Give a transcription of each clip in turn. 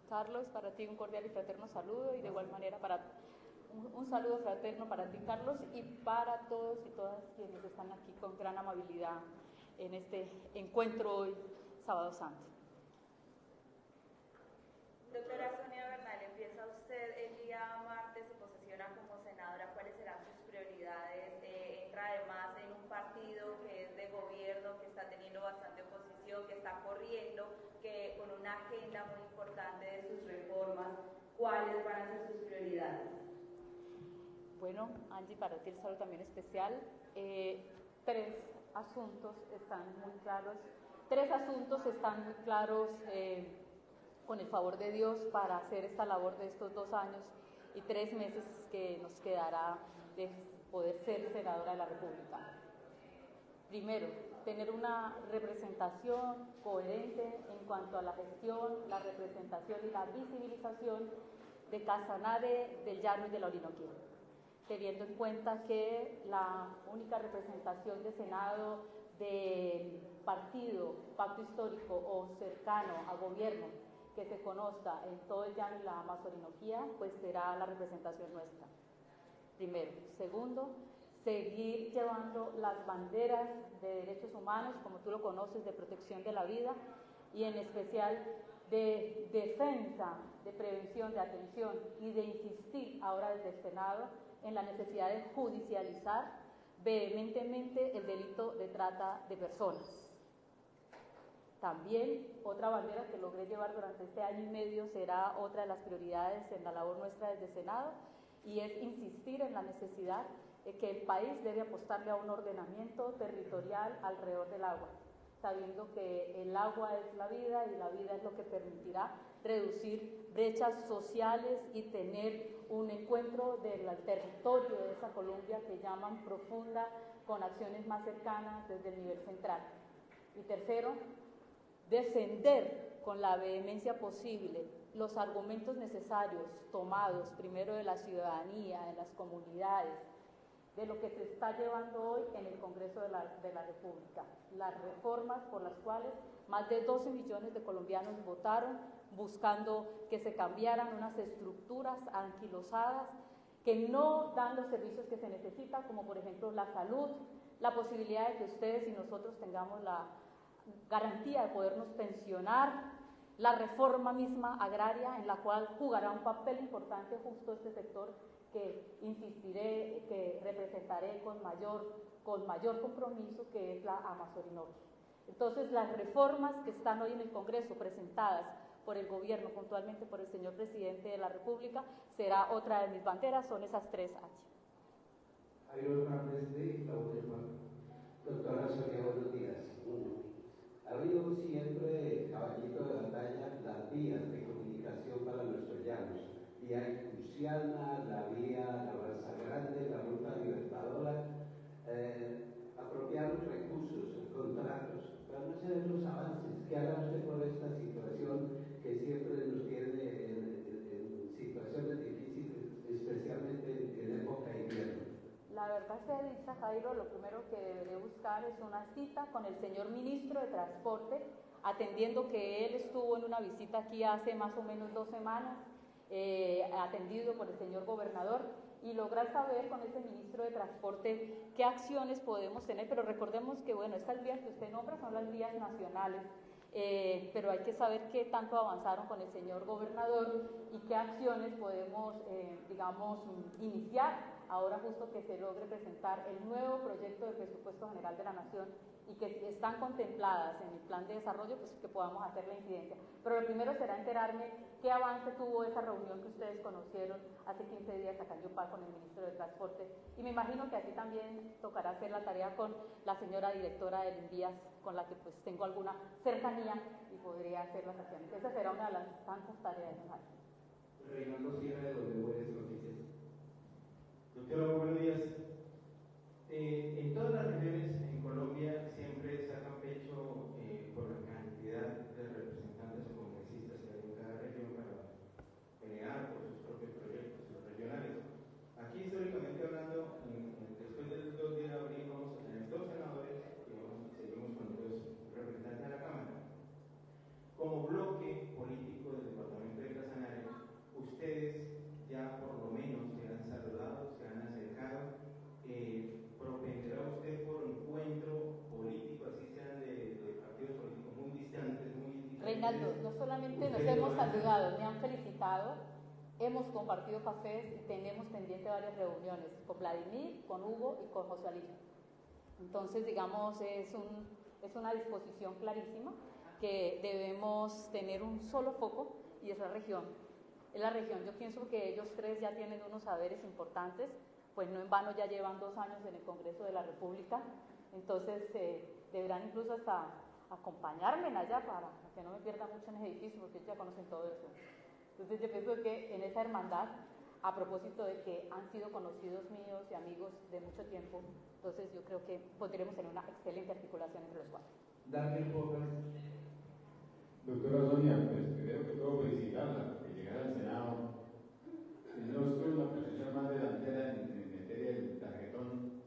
Carlos, para ti un cordial y fraterno saludo, y de igual manera un saludo fraterno para ti, Carlos, y para todos y todas quienes están aquí con gran amabilidad en este encuentro hoy, Sábado Santo. Doctora Sonia Bernal, empieza usted el día martes, se posesiona como senadora. ¿Cuáles serán sus prioridades? Entra además en un partido que es de gobierno, que está teniendo bastante oposición, que está corriendo, que con una agenda muy importante de sus reformas. ¿Cuáles van a ser sus prioridades? Bueno, Angie, para ti el saludo también especial. Tres asuntos están muy claros con el favor de Dios para hacer esta labor de estos 2 años y 3 meses que nos quedará de poder ser senadora de la República. Primero, tener una representación coherente en cuanto a la gestión, la representación y la visibilización de Casanare, del Llano y de la Orinoquía, teniendo en cuenta que la única representación de Senado del partido, pacto histórico o cercano a gobierno que se conozca en todo el Llano y la Orinoquía, pues será la representación nuestra. Primero. Segundo, seguir llevando las banderas de derechos humanos, como tú lo conoces, de protección de la vida y en especial de defensa, de prevención, de atención y de insistir ahora desde el Senado en la necesidad de judicializar vehementemente el delito de trata de personas. También otra bandera que logré llevar durante este año y medio será otra de las prioridades en la labor nuestra desde Senado, y es insistir en la necesidad de que el país debe apostarle a un ordenamiento territorial alrededor del agua, sabiendo que el agua es la vida y la vida es lo que permitirá reducir brechas sociales y tener un encuentro del territorio de esa Colombia que llaman profunda, con acciones más cercanas desde el nivel central. Y tercero, defender con la vehemencia posible los argumentos necesarios tomados primero de la ciudadanía, de las comunidades, de lo que se está llevando hoy en el Congreso de la República, las reformas por las cuales más de 12 millones de colombianos votaron buscando que se cambiaran unas estructuras anquilosadas que no dan los servicios que se necesitan, como por ejemplo la salud, la posibilidad de que ustedes y nosotros tengamos la garantía de podernos pensionar, la reforma misma agraria en la cual jugará un papel importante justo este sector que insistiré, que representaré con mayor compromiso, que es la Amazorinoquia. Entonces, las reformas que están hoy en el Congreso presentadas por el gobierno, puntualmente por el señor presidente de la República, será otra de mis banderas, son esas tres H. Jairo Hernández de La Última. Doctora Sonia, buenos días. Ha habido siempre, caballito de batalla, las vías de comunicación para nuestros llanos. Vía Cruciana, la vía La Balsa Grande, la Ruta Libertadora, apropiar los recursos, contratos, para no hacer los avances. ¿Qué hará usted por esta situación que siempre nos tiene en situaciones difíciles, especialmente en época de invierno? La verdad sea dicha, Jairo, lo primero que deberé buscar es una cita con el señor ministro de Transporte, atendiendo que él estuvo en una visita aquí hace más o menos 2 semanas, atendido por el señor gobernador, y lograr saber con ese ministro de Transporte qué acciones podemos tener. Pero recordemos que, bueno, estas vías que usted nombra son las vías nacionales, pero hay que saber qué tanto avanzaron con el señor gobernador y qué acciones podemos, iniciar ahora justo que se logre presentar el nuevo proyecto de presupuesto general de la Nación y que están contempladas en el plan de desarrollo, pues que podamos hacer la incidencia. Pero lo primero será enterarme qué avance tuvo esa reunión que ustedes conocieron hace 15 días acá en Yopal con el ministro de Transporte, y me imagino que aquí también tocará hacer la tarea con la señora directora del INVIAS, con la que pues tengo alguna cercanía y podría hacer las acciones. Esa será una de las tantas tareas. Reinaldo Sierra, de Buenas Noticias. Doctora, buenos días. En todas las regiones en Colombia siempre sacan pecho por la cantidad de representantes o congresistas que hay en cada región para pelear por sus propios proyectos, los regionales. Aquí, históricamente hablando, después del 2 de abril vamos a tener 2 senadores y seguimos con 2 representantes de la Cámara. Como bloque político del departamento de Reinaldo, no solamente nos hemos saludado, me han felicitado, hemos compartido cafés y tenemos pendiente varias reuniones con Vladimir, con Hugo y con José Alillo. Entonces, digamos, es una disposición clarísima que debemos tener un solo foco y es la región. Es la región. Yo pienso que ellos tres ya tienen unos saberes importantes, pues no en vano ya llevan 2 años en el Congreso de la República, entonces deberán incluso hasta acompañarme allá para que no me pierda mucho en ese edificio, porque ellos ya conocen todo eso. Entonces yo pienso que en esa hermandad, a propósito de que han sido conocidos míos y amigos de mucho tiempo, entonces yo creo que podremos tener una excelente articulación entre los cuatro. Daniel Porras. Doctora Sonia, pues primero que todo felicitarla por llegar al Senado. No estuvo en la posición más delantera en materia del tarjetón,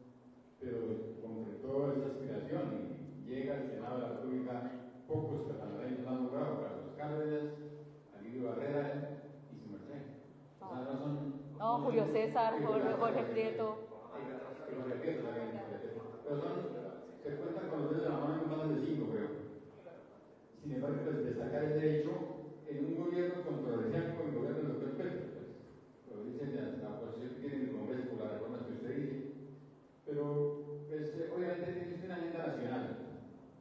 pero concretó esa aspiración y llega al Senado de la República. Pocos catalanes han logrado, Carlos Cárdenas, Alirio Barrera y su merced. O sea, no son. No, Julio César, Jorge Prieto. Jorge Prieto también. Pero se cuentan con los dedos de la mano en más de 5, creo. Sin embargo, pues, destacar ese hecho en un gobierno controversial como el gobierno del doctor Petro. Pues, lo dicen la oposición que tiene en el Congreso por las reformas que usted dice. Pero, pues, obviamente tiene una agenda nacional.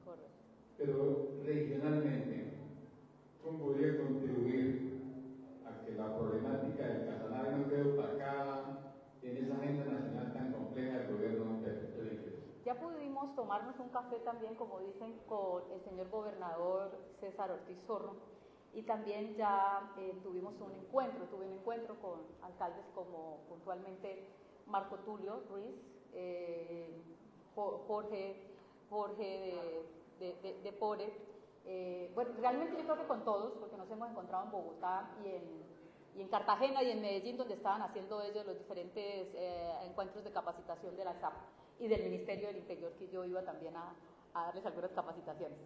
Correcto. Pero regionalmente, ¿cómo podría contribuir a que la problemática del Casanare no quede opacada en esa agenda nacional tan compleja del gobierno Petro? Ya pudimos tomarnos un café también, como dicen, con el señor gobernador César Ortiz Zorro, y también ya tuve un encuentro con alcaldes como puntualmente Marco Tulio Ruiz, Jorge de Pore. Bueno, realmente yo creo que con todos, porque nos hemos encontrado en Bogotá y en Cartagena y en Medellín, donde estaban haciendo ellos los diferentes encuentros de capacitación de la SAP y del Ministerio del Interior, que yo iba también a darles algunas capacitaciones.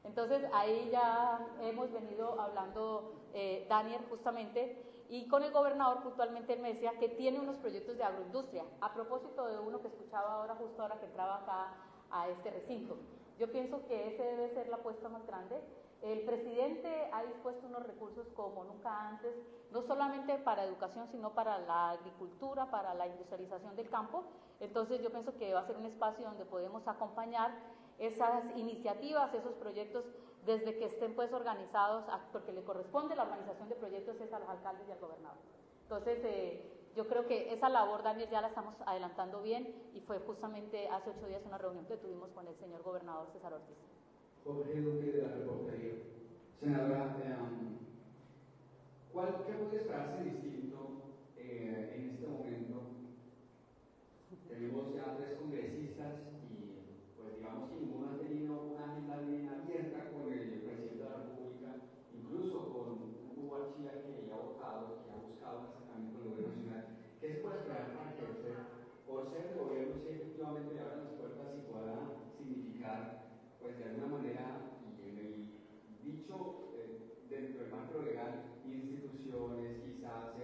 Entonces ahí ya hemos venido hablando, Daniel, justamente, y con el gobernador puntualmente él me decía que tiene unos proyectos de agroindustria, a propósito de uno que escuchaba ahora, justo ahora que entraba acá a este recinto. Yo pienso que ese debe ser la apuesta más grande. El presidente ha dispuesto unos recursos como nunca antes, no solamente para educación, sino para la agricultura, para la industrialización del campo. Entonces yo pienso que va a ser un espacio donde podemos acompañar esas iniciativas, esos proyectos, desde que estén pues organizados, porque le corresponde la organización de proyectos es a los alcaldes y al gobernador. Entonces yo creo que esa labor, Daniel, ya la estamos adelantando bien, y fue justamente hace 8 días una reunión que tuvimos con el señor gobernador César Ortiz. Jorge Duque de la Reportería. Senadora, ¿qué puede esperarse distinto en este momento? Tenemos ya 3 congresistas y, pues, digamos que ninguno ha tenido una agenda bien abierta con el presidente de la República, incluso con Hugo Archila, que ya ha votado, que ha buscado un acercamiento con el gobierno nacional. ¿Qué se puede esperar para que usted, por ser el gobierno, si efectivamente le abran las puertas y pueda significar, pues, de alguna manera, y en el dicho dentro del marco legal, instituciones, quizás,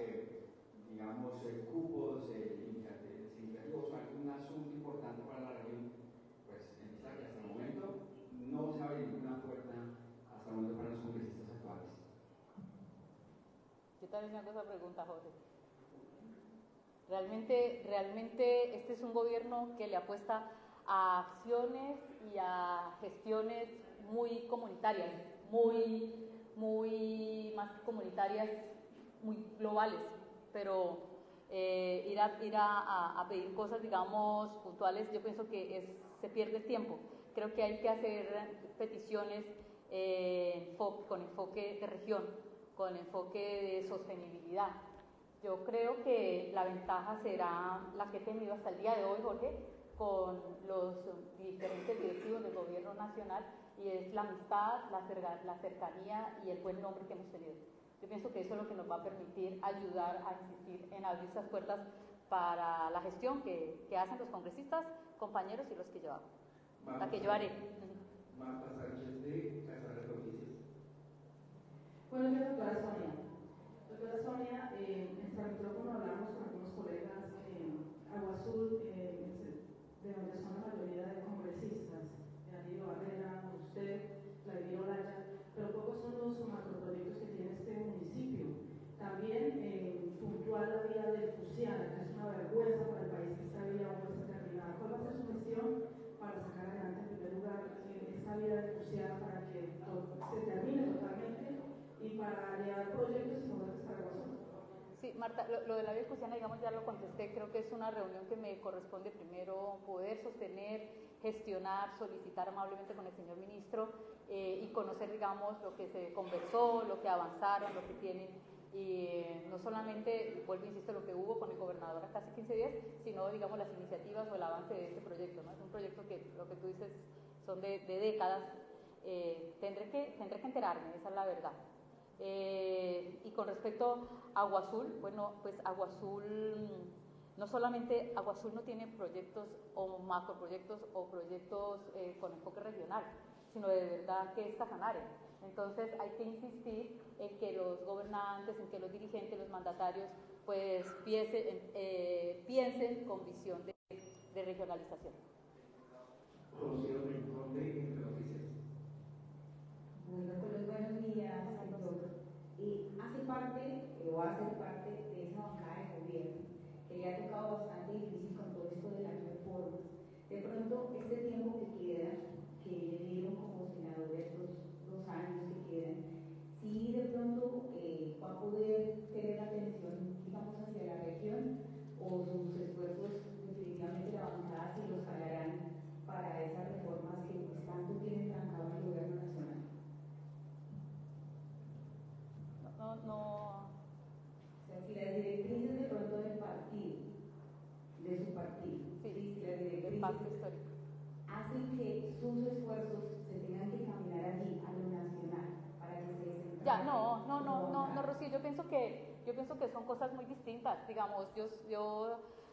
digamos, cupos significativos o algún asunto importante para la región? Pues empieza que hasta el momento no se abre ninguna puerta hasta el momento para los congresistas actuales. Yo también me hago esa pregunta, Jorge. Realmente este es un gobierno que le apuesta a acciones y a gestiones muy comunitarias, muy más que comunitarias, muy globales, pero ir a pedir cosas, digamos, puntuales, yo pienso que se pierde el tiempo. Creo que hay que hacer peticiones con enfoque de región, con enfoque de sostenibilidad. Yo creo que la ventaja será la que he tenido hasta el día de hoy, Jorge, con los diferentes directivos del gobierno nacional, y es la amistad, la cercanía y el buen nombre que hemos tenido. Yo pienso que eso es lo que nos va a permitir ayudar a insistir en abrir esas puertas para la gestión que hacen los congresistas, compañeros y los que yo hago, la que yo haré. Marta Sánchez de Casa de Noticias. Buenos días, doctora Sonia. Doctora Sonia, en este micrófono hablamos con algunos colegas en Agua Azul, de donde son la mayoría de congresistas, Alirio Barrera, usted, Vladimir Olaya, pero pocos son los de la vida cristiana, digamos, ya lo contesté, creo que es una reunión que me corresponde primero poder sostener, gestionar, solicitar amablemente con el señor ministro y conocer, digamos, lo que se conversó, lo que avanzaron, lo que tienen, y no solamente, vuelvo, insisto, lo que hubo con el gobernador hace casi 15 días, sino, digamos, las iniciativas o el avance de este proyecto, ¿no? Es un proyecto que, lo que tú dices, son de décadas. Tendré que enterarme, esa es la verdad. Y con respecto a Agua Azul, bueno, pues Agua Azul, no solamente Agua Azul no tiene proyectos o macroproyectos o proyectos con enfoque regional, sino de verdad que es Casanare. Entonces hay que insistir en que los gobernantes, en que los dirigentes, los mandatarios, pues piensen con visión de regionalización. Rocío Rincón de Entre Noticias. Bueno, pues buenos días, doctor. Hace parte o hace parte de esa bancada de gobierno que le ha tocado bastante difícil con todo esto de las reformas. De pronto, este tiempo que queda, que le dieron como senador de estos 2 años que quedan, sí de pronto va a poder tener atención, digamos, hacia la región, o sus esfuerzos definitivamente la bancada sí los jalarán para esas reformas que pues, tanto tienen trancado en el gobierno nacional. No. O sea, si las directrices de pronto del partido, de su partido, Sí, si las directrices hacen que sus esfuerzos se tengan que caminar allí, a lo nacional, para que se descentralice. Ya, no, Rocío, yo pienso que son cosas muy distintas. Digamos, yo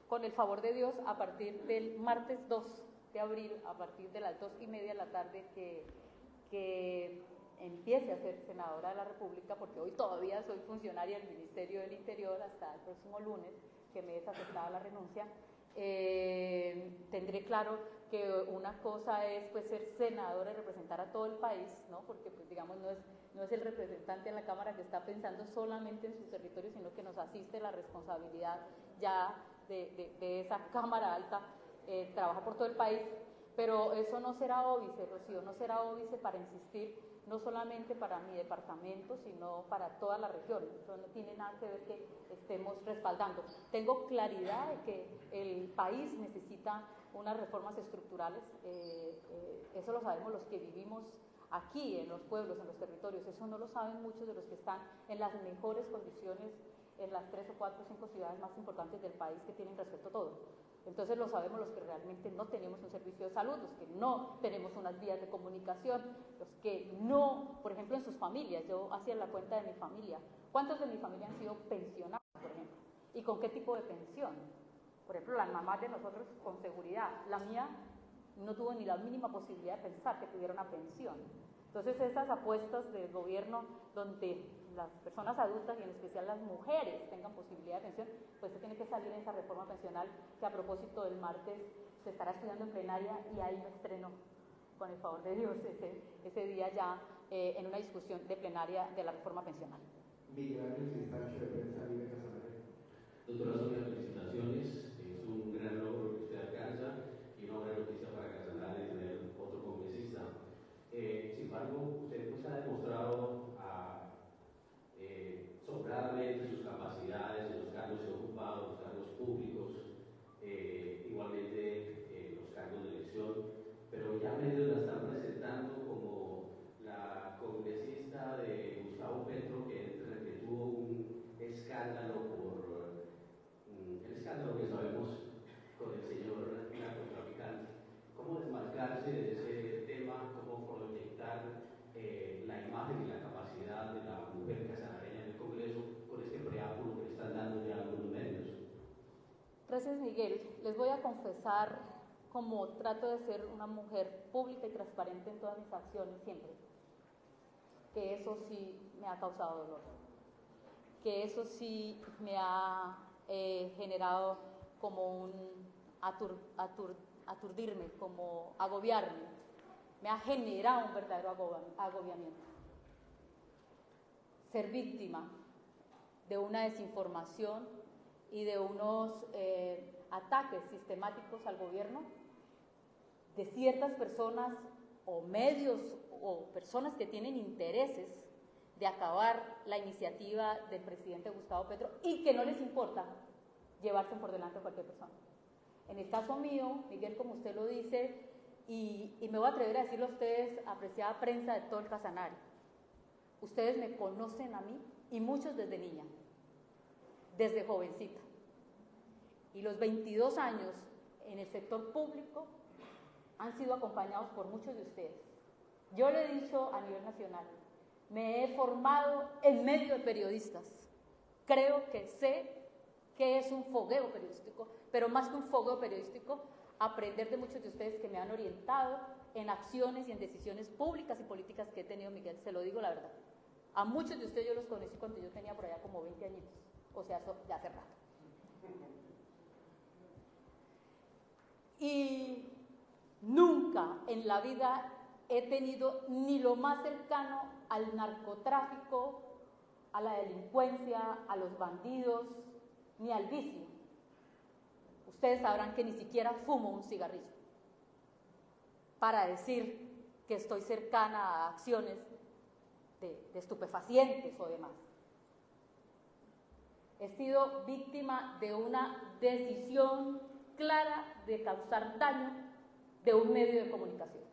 con el favor de Dios, a partir del martes 2 de abril, a partir de las 2:30 de la tarde, que empiece a ser senadora de la República, porque hoy todavía soy funcionaria del Ministerio del Interior hasta el próximo lunes, que me es aceptada la renuncia, tendré claro que una cosa es pues ser senadora y representar a todo el país, ¿no? Porque pues digamos no es el representante en la Cámara que está pensando solamente en su territorio, sino que nos asiste la responsabilidad ya de esa Cámara Alta, trabajar por todo el país, pero eso no será óbice, Rocío, no será óbice para insistir no solamente para mi departamento, sino para toda la región. Eso no tiene nada que ver que estemos respaldando. Tengo claridad de que el país necesita unas reformas estructurales, eso lo sabemos los que vivimos aquí, en los pueblos, en los territorios, eso no lo saben muchos de los que están en las mejores condiciones en las 3 o 4 o 5 ciudades más importantes del país que tienen respecto a todo. Entonces lo sabemos los que realmente no tenemos un servicio de salud, los que no tenemos unas vías de comunicación, los que no, por ejemplo, en sus familias, yo hacía la cuenta de mi familia, ¿cuántos de mi familia han sido pensionados, por ejemplo? ¿Y con qué tipo de pensión? Por ejemplo, las mamás de nosotros con seguridad, la mía no tuvo ni la mínima posibilidad de pensar que tuviera una pensión. Entonces esas apuestas del gobierno donde las personas adultas y en especial las mujeres tengan posibilidad de pensión, pues se tiene que salir en esa reforma pensional que a propósito del martes se estará estudiando en plenaria y ahí me estreno, con el favor de Dios, ese día ya en una discusión de plenaria de la reforma pensional. Miguel Ángel Cristancho, de Prensa Libre Casanare. Doctora Sonia, felicitaciones, es un gran logro que usted alcanza y una buena noticia para Casanare tener otro congresista. Sin embargo, usted pues ha demostrado sobradamente sus capacidades en los cargos que ha ocupado, los cargos públicos, igualmente los cargos de elección, pero ya medios la están presentando como la congresista de Gustavo Petro, que tuvo un escándalo por el escándalo que sabemos con el señor narcotraficante. ¿Cómo desmarcarse de ese tema? ¿Cómo proyectar la imagen y la capacidad de la mujer casanareña en el Congreso con este preámbulo que le están dando ya algunos medios? Gracias, Miguel. Les voy a confesar, como trato de ser una mujer pública y transparente en todas mis acciones siempre, que eso sí me ha causado dolor, que eso sí me ha generado como un aturdirme, como agobiarme, me ha generado un verdadero agobiamiento. Ser víctima de una desinformación y de unos ataques sistemáticos al gobierno de ciertas personas o medios o personas que tienen intereses de acabar la iniciativa del presidente Gustavo Petro y que no les importa llevarse por delante a cualquier persona. En el caso mío, Miguel, como usted lo dice, y me voy a atrever a decirlo a ustedes, apreciada prensa de todo el Casanare, ustedes me conocen a mí y muchos desde niña, desde jovencita. Y los 22 años en el sector público han sido acompañados por muchos de ustedes. Yo le he dicho a nivel nacional, me he formado en medio de periodistas. Creo que sé qué es un fogueo periodístico, pero más que un fogueo periodístico, aprender de muchos de ustedes que me han orientado en acciones y en decisiones públicas y políticas que he tenido, Miguel, se lo digo la verdad. A muchos de ustedes yo los conocí cuando yo tenía por allá como 20 añitos, o sea, ya hace rato. Y nunca en la vida he tenido ni lo más cercano al narcotráfico, a la delincuencia, a los bandidos, ni al vicio. Ustedes sabrán que ni siquiera fumo un cigarrillo para decir que estoy cercana a acciones de estupefacientes o demás. He sido víctima de una decisión clara de causar daño de un medio de comunicación,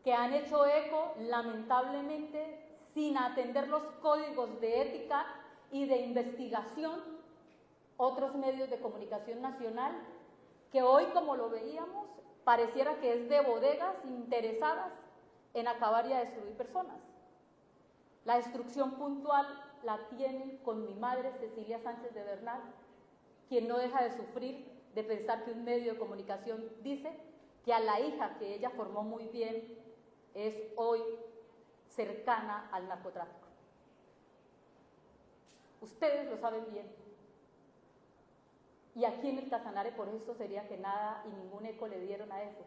que han hecho eco, lamentablemente, sin atender los códigos de ética y de investigación, otros medios de comunicación nacional, que hoy, como lo veíamos, pareciera que es de bodegas interesadas en acabar y a destruir personas. La destrucción puntual la tienen con mi madre, Cecilia Sánchez de Bernal, quien no deja de sufrir de pensar que un medio de comunicación dice que a la hija que ella formó muy bien es hoy cercana al narcotráfico. Ustedes lo saben bien. Y aquí en el Casanare por eso sería que nada y ningún eco le dieron a eso,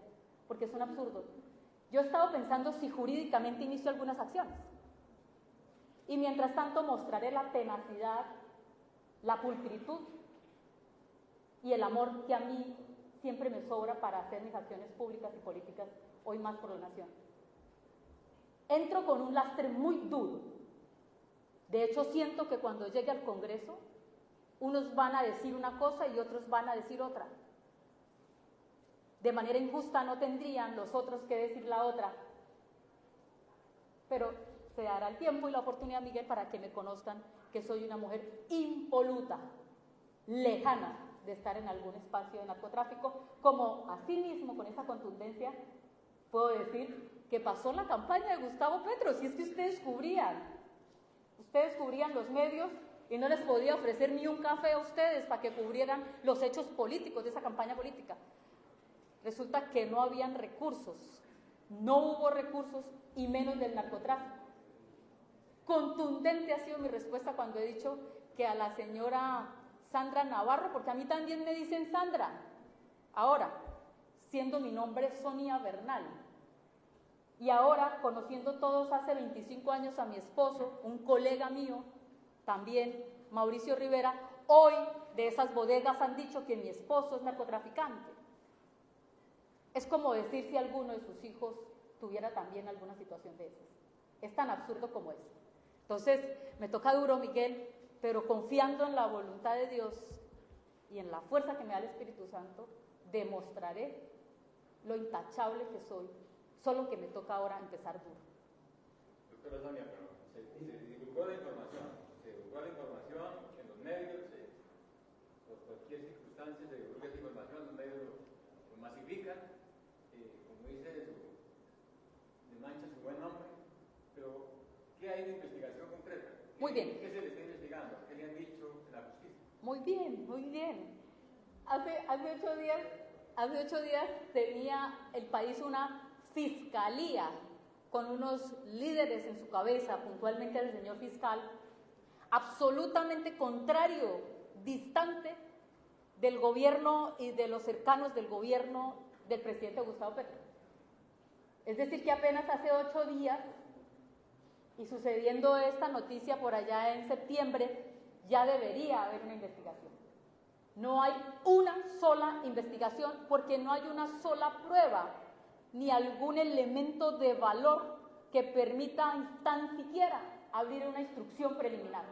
porque es un absurdo. Yo he estado pensando si jurídicamente inicio algunas acciones. Y mientras tanto mostraré la tenacidad, la pulcritud y el amor que a mí siempre me sobra para hacer mis acciones públicas y políticas, hoy más por la nación. Entro con un lastre muy duro. De hecho, siento que cuando llegue al Congreso, unos van a decir una cosa y otros van a decir otra. De manera injusta no tendrían los otros que decir la otra. Pero se dará el tiempo y la oportunidad, Miguel, para que me conozcan que soy una mujer impoluta, lejana de estar en algún espacio de narcotráfico, como asimismo, con esa contundencia, puedo decir que pasó la campaña de Gustavo Petro. Si es que ustedes cubrían los medios y no les podía ofrecer ni un café a ustedes para que cubrieran los hechos políticos de esa campaña política. Resulta que no habían recursos, no hubo recursos y menos del narcotráfico. Contundente ha sido mi respuesta cuando he dicho que a la señora Sandra Navarro, porque a mí también me dicen Sandra, ahora, siendo mi nombre Sonia Bernal, y ahora conociendo todos hace 25 años a mi esposo, un colega mío, también Mauricio Rivera, hoy de esas bodegas han dicho que mi esposo es narcotraficante. Es como decir si alguno de sus hijos tuviera también alguna situación de esas. Es tan absurdo como es. Entonces, me toca duro, Miguel, pero confiando en la voluntad de Dios y en la fuerza que me da el Espíritu Santo, demostraré lo intachable que soy, solo que me toca ahora empezar duro. Doctora Sonia, pero se divulgó la información en los medios, por cualquier circunstancia se divulga esa información, los medios lo masifican, como dice eso, le mancha su buen nombre, pero ¿qué hay de investigación concreta? Muy bien. ¿Qué se le está investigando? ¿Qué le han dicho en la justicia? Muy bien, muy bien. Hace 8 días tenía el país una fiscalía con unos líderes en su cabeza, puntualmente el señor fiscal, absolutamente contrario, distante del gobierno y de los cercanos del gobierno del presidente Gustavo Petro. Es decir, que apenas hace 8 días, y sucediendo esta noticia por allá en septiembre, ya debería haber una investigación. No hay una sola investigación porque no hay una sola prueba ni algún elemento de valor que permita tan siquiera abrir una instrucción preliminar.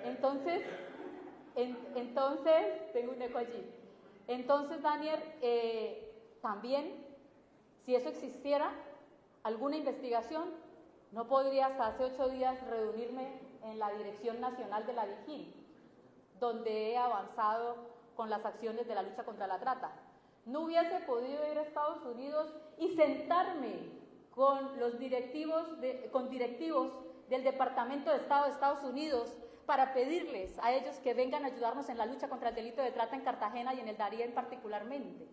Entonces, tengo un eco allí. Entonces, Daniel, también, si eso existiera, alguna investigación, no podría hasta hace 8 días reunirme en la Dirección Nacional de la DIJÍN, donde he avanzado con las acciones de la lucha contra la trata. No hubiese podido ir a Estados Unidos y sentarme con los directivos del Departamento de Estado de Estados Unidos para pedirles a ellos que vengan a ayudarnos en la lucha contra el delito de trata en Cartagena y en el Darién particularmente.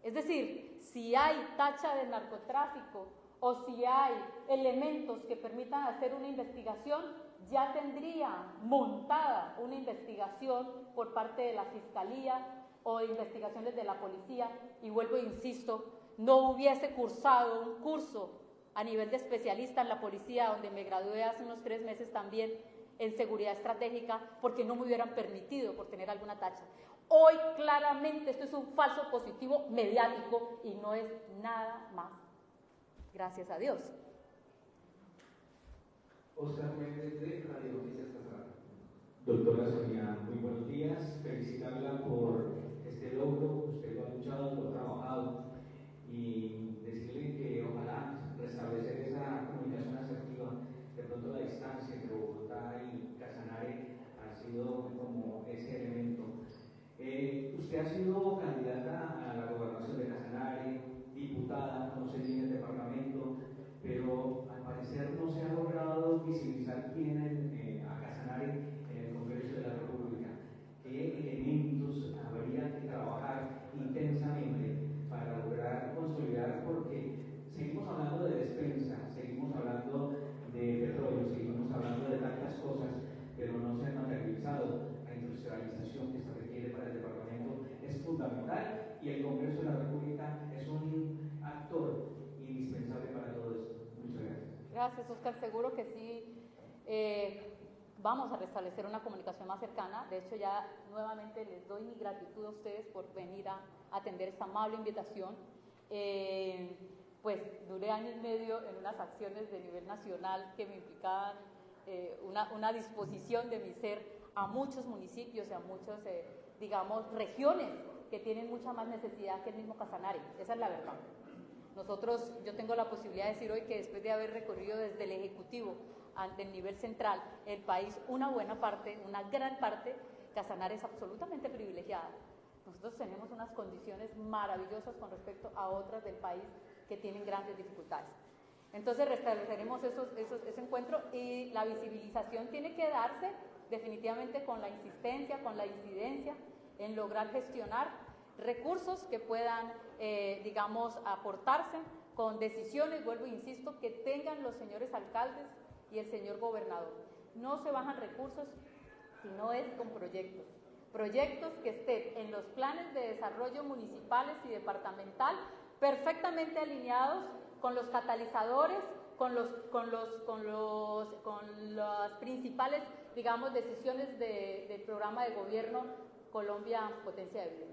Es decir, si hay tacha de narcotráfico o si hay elementos que permitan hacer una investigación, ya tendría montada una investigación por parte de la Fiscalía o de investigaciones de la policía, y vuelvo e insisto, no hubiese cursado un curso a nivel de especialista en la policía, donde me gradué hace unos 3 meses también en seguridad estratégica, porque no me hubieran permitido por tener alguna tacha. Hoy claramente esto es un falso positivo mediático y no es nada más. Gracias a Dios. Oscar Méndez de Radio Noticias Casarán. Doctora Sonia, muy buenos días. Felicitarla por este logro. Usted lo ha luchado, lo ha trabajado, y decirle que ojalá restablecer esa comunicación asertiva. De pronto la distancia entre Bogotá y Casanare ha sido como ese elemento. Usted ha sido candidata a la gobernación de Casanare, diputada, no sé bien el departamento, pero al parecer no se ha logrado visibilizar quién a Casanare en el Congreso de la República. ¿Qué elementos habría que trabajar intensamente para lograr consolidar? Porque seguimos hablando de despensa, seguimos hablando de petróleo, seguimos hablando de tantas cosas, pero no se ha materializado. La industrialización que se requiere para el departamento es fundamental, y el Congreso de la República es un actor indispensable para todo esto. Muchas gracias. Gracias, Oscar. Seguro que sí. Vamos a restablecer una comunicación más cercana. De hecho, ya nuevamente les doy mi gratitud a ustedes por venir a atender esta amable invitación. Pues duré 1 año y medio en unas acciones de nivel nacional que me implicaban una disposición de mi ser a muchos municipios y a muchas, digamos, regiones que tienen mucha más necesidad que el mismo Casanare. Esa es la verdad. Yo tengo la posibilidad de decir hoy que después de haber recorrido desde el Ejecutivo ante el nivel central el país, una buena parte, una gran parte, Casanare es absolutamente privilegiada. Nosotros tenemos unas condiciones maravillosas con respecto a otras del país que tienen grandes dificultades. Entonces restableceremos ese encuentro, y la visibilización tiene que darse definitivamente con la insistencia, con la incidencia en lograr gestionar recursos que puedan, digamos, aportarse con decisiones, vuelvo e insisto, que tengan los señores alcaldes y el señor gobernador. No se bajan recursos si no es con proyectos. Proyectos que estén en los planes de desarrollo municipales y departamental, perfectamente alineados con los catalizadores, con las principales, digamos, decisiones del programa de gobierno Colombia Potencia de Vida.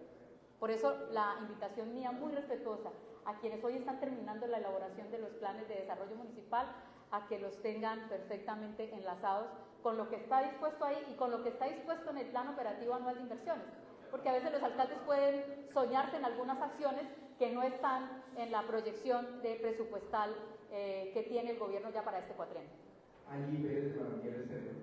Por eso la invitación mía muy respetuosa a quienes hoy están terminando la elaboración de los planes de desarrollo municipal, a que los tengan perfectamente enlazados con lo que está dispuesto ahí y con lo que está dispuesto en el plan operativo anual de inversiones, porque a veces los alcaldes pueden soñarse en algunas acciones que no están en la proyección de presupuestal que tiene el gobierno ya para este cuatrienio. Allí Pérez de Barranquilla Estéreo.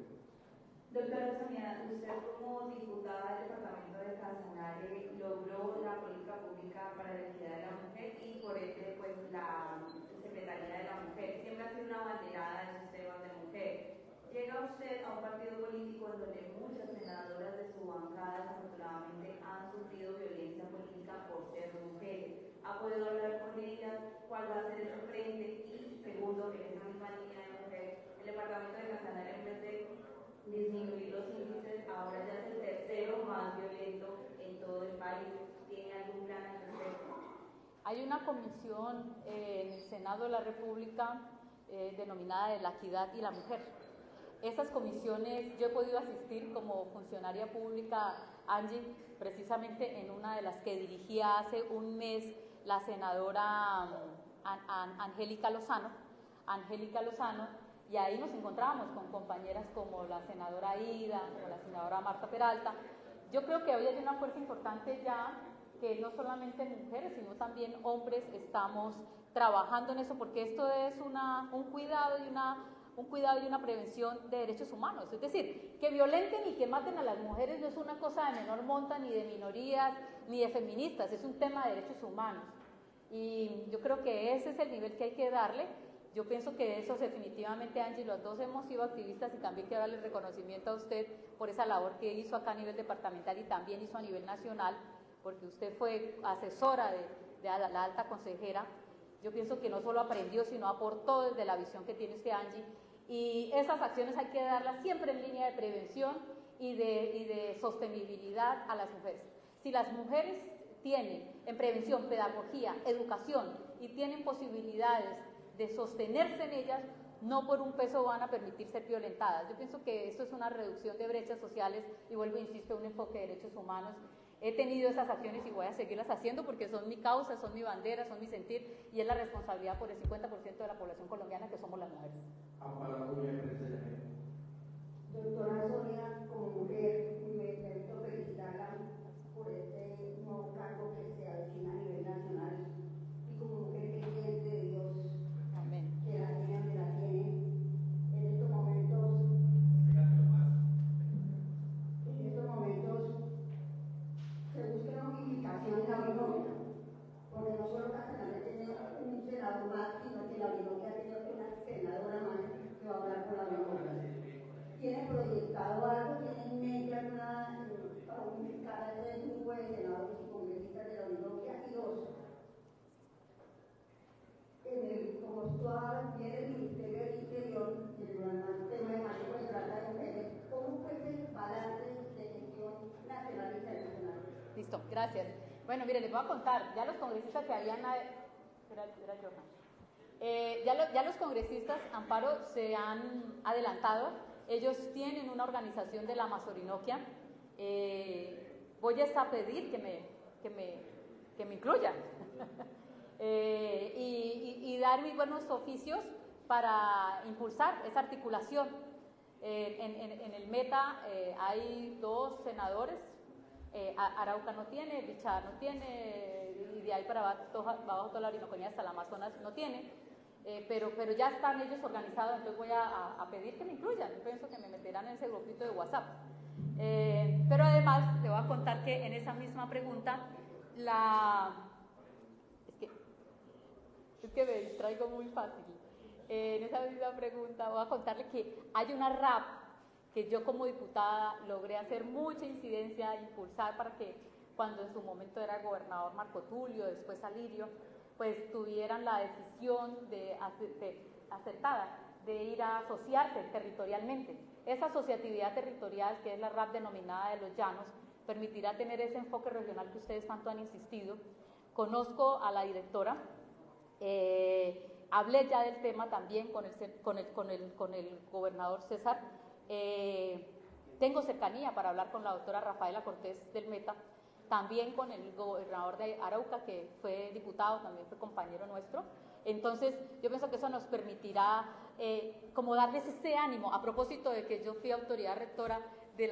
Doctora Sonia, usted como diputada del departamento de Casanare logró la política pública para la equidad de la mujer y por ende pues la Secretaría de la Mujer. Siempre ha sido una banderada de sus temas de mujer. Llega usted a un partido político en donde muchas senadoras de su bancada desafortunadamente han sufrido violencia política por ser mujeres. ¿Ha podido hablar con ellas? ¿Cuál va a ser ese frente? Y segundo, en esa misma línea de mujer, el departamento de Casanare, en vez de disminuir los índices, ahora ya es el tercero más violento en todo el país. ¿Tiene algún plan al respecto? Hay una comisión en el Senado de la República denominada de la equidad y la mujer. Esas comisiones, yo he podido asistir como funcionaria pública, Angie, precisamente en una de las que dirigía hace un mes la senadora Angélica Lozano, y ahí nos encontrábamos con compañeras como la senadora Ida, como la senadora Marta Peralta. Yo creo que hoy hay una fuerza importante ya, que no solamente mujeres, sino también hombres estamos trabajando en eso, porque esto es un cuidado y una prevención de derechos humanos. Es decir, que violenten y que maten a las mujeres no es una cosa de menor monta, ni de minorías, ni de feministas, es un tema de derechos humanos. Y yo creo que ese es el nivel que hay que darle. Yo pienso que eso definitivamente, Angie, los dos hemos sido activistas y también quiero darle reconocimiento a usted por esa labor que hizo acá a nivel departamental y también hizo a nivel nacional, porque usted fue asesora de la alta consejera. Yo pienso que no solo aprendió, sino aportó desde la visión que tiene usted, Angie, y esas acciones hay que darlas siempre en línea de prevención y de sostenibilidad a las mujeres. Si las mujeres tienen en prevención, pedagogía, educación y tienen posibilidades de sostenerse en ellas, no por un peso van a permitir ser violentadas. Yo pienso que esto es una reducción de brechas sociales y vuelvo, insisto, un enfoque de derechos humanos. He tenido esas acciones y voy a seguirlas haciendo porque son mi causa, son mi bandera, son mi sentir y es la responsabilidad por el 50% de la población colombiana que somos las mujeres. Doctora Sonia, como mujer, me permito felicitarla por este nuevo cargo que se avecina a nivel nacional y como mujer creyente de Dios. Amén. Que la tiene donde la tiene en estos momentos. Se busca una unificación en la binomia, porque no solo Casanare tiene un senador más, sino que la binomia tiene una senadora más que va a hablar por la binomia. Tiene proyectado algo, tiene en mente alguna para unificar a ese grupo de senadores y congresistas de la binomia. Y dos, como estuvo bien el Ministerio del Interior, en el tema de manejo de trata de mujeres, ¿cómo fue ese balance de gestión nacional e internacional? Listo, gracias. Bueno, mire, les voy a contar, ya los congresistas que habían... ya los congresistas, Amparo, se han adelantado. Ellos tienen una organización de la Amazorinoquia. Voy a pedir que me incluyan y dar mis buenos oficios para impulsar esa articulación. En el Meta hay 2 senadores, Arauca no tiene, Bichá no tiene, y de ahí para abajo toda la Orinoconía hasta el Amazonas no tiene. Pero ya están ellos organizados, entonces voy a pedir que me incluyan. Yo pienso que me meterán en ese grupito de WhatsApp. Pero además, le voy a contar que en esa misma pregunta, es que me distraigo muy fácil. En esa misma pregunta voy a contarle que hay una RAP que yo como diputada logré hacer mucha incidencia, impulsar para que cuando en su momento era el gobernador Marco Tulio, después Alirio, pues tuvieran la decisión acertada de ir a asociarse territorialmente. Esa asociatividad territorial, que es la RAP denominada de los llanos, permitirá tener ese enfoque regional que ustedes tanto han insistido. Conozco a la directora, hablé ya del tema también con el gobernador César, tengo cercanía para hablar con la doctora Rafaela Cortés del Meta, también con el gobernador de Arauca, que fue diputado, también fue compañero nuestro. Entonces, yo pienso que eso nos permitirá como darles este ánimo, a propósito de que yo fui autoridad rectora de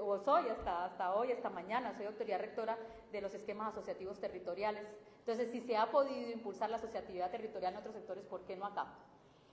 o soy hasta hoy, hasta mañana, soy autoridad rectora de los esquemas asociativos territoriales. Entonces, si se ha podido impulsar la asociatividad territorial en otros sectores, ¿por qué no acá?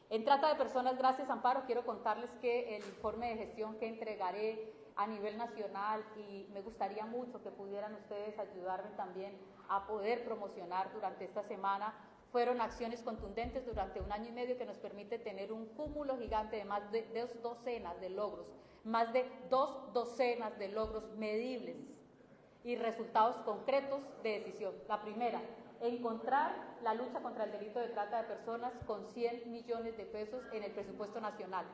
En trata de personas, gracias Amparo, quiero contarles que el informe de gestión que entregaré a nivel nacional, y me gustaría mucho que pudieran ustedes ayudarme también a poder promocionar durante esta semana, fueron acciones contundentes durante 1 año y medio que nos permite tener un cúmulo gigante de más de 2 docenas de logros, más de 2 docenas de logros medibles y resultados concretos de decisión. La primera, encontrar la lucha contra el delito de trata de personas con 100 millones de pesos en el presupuesto nacional.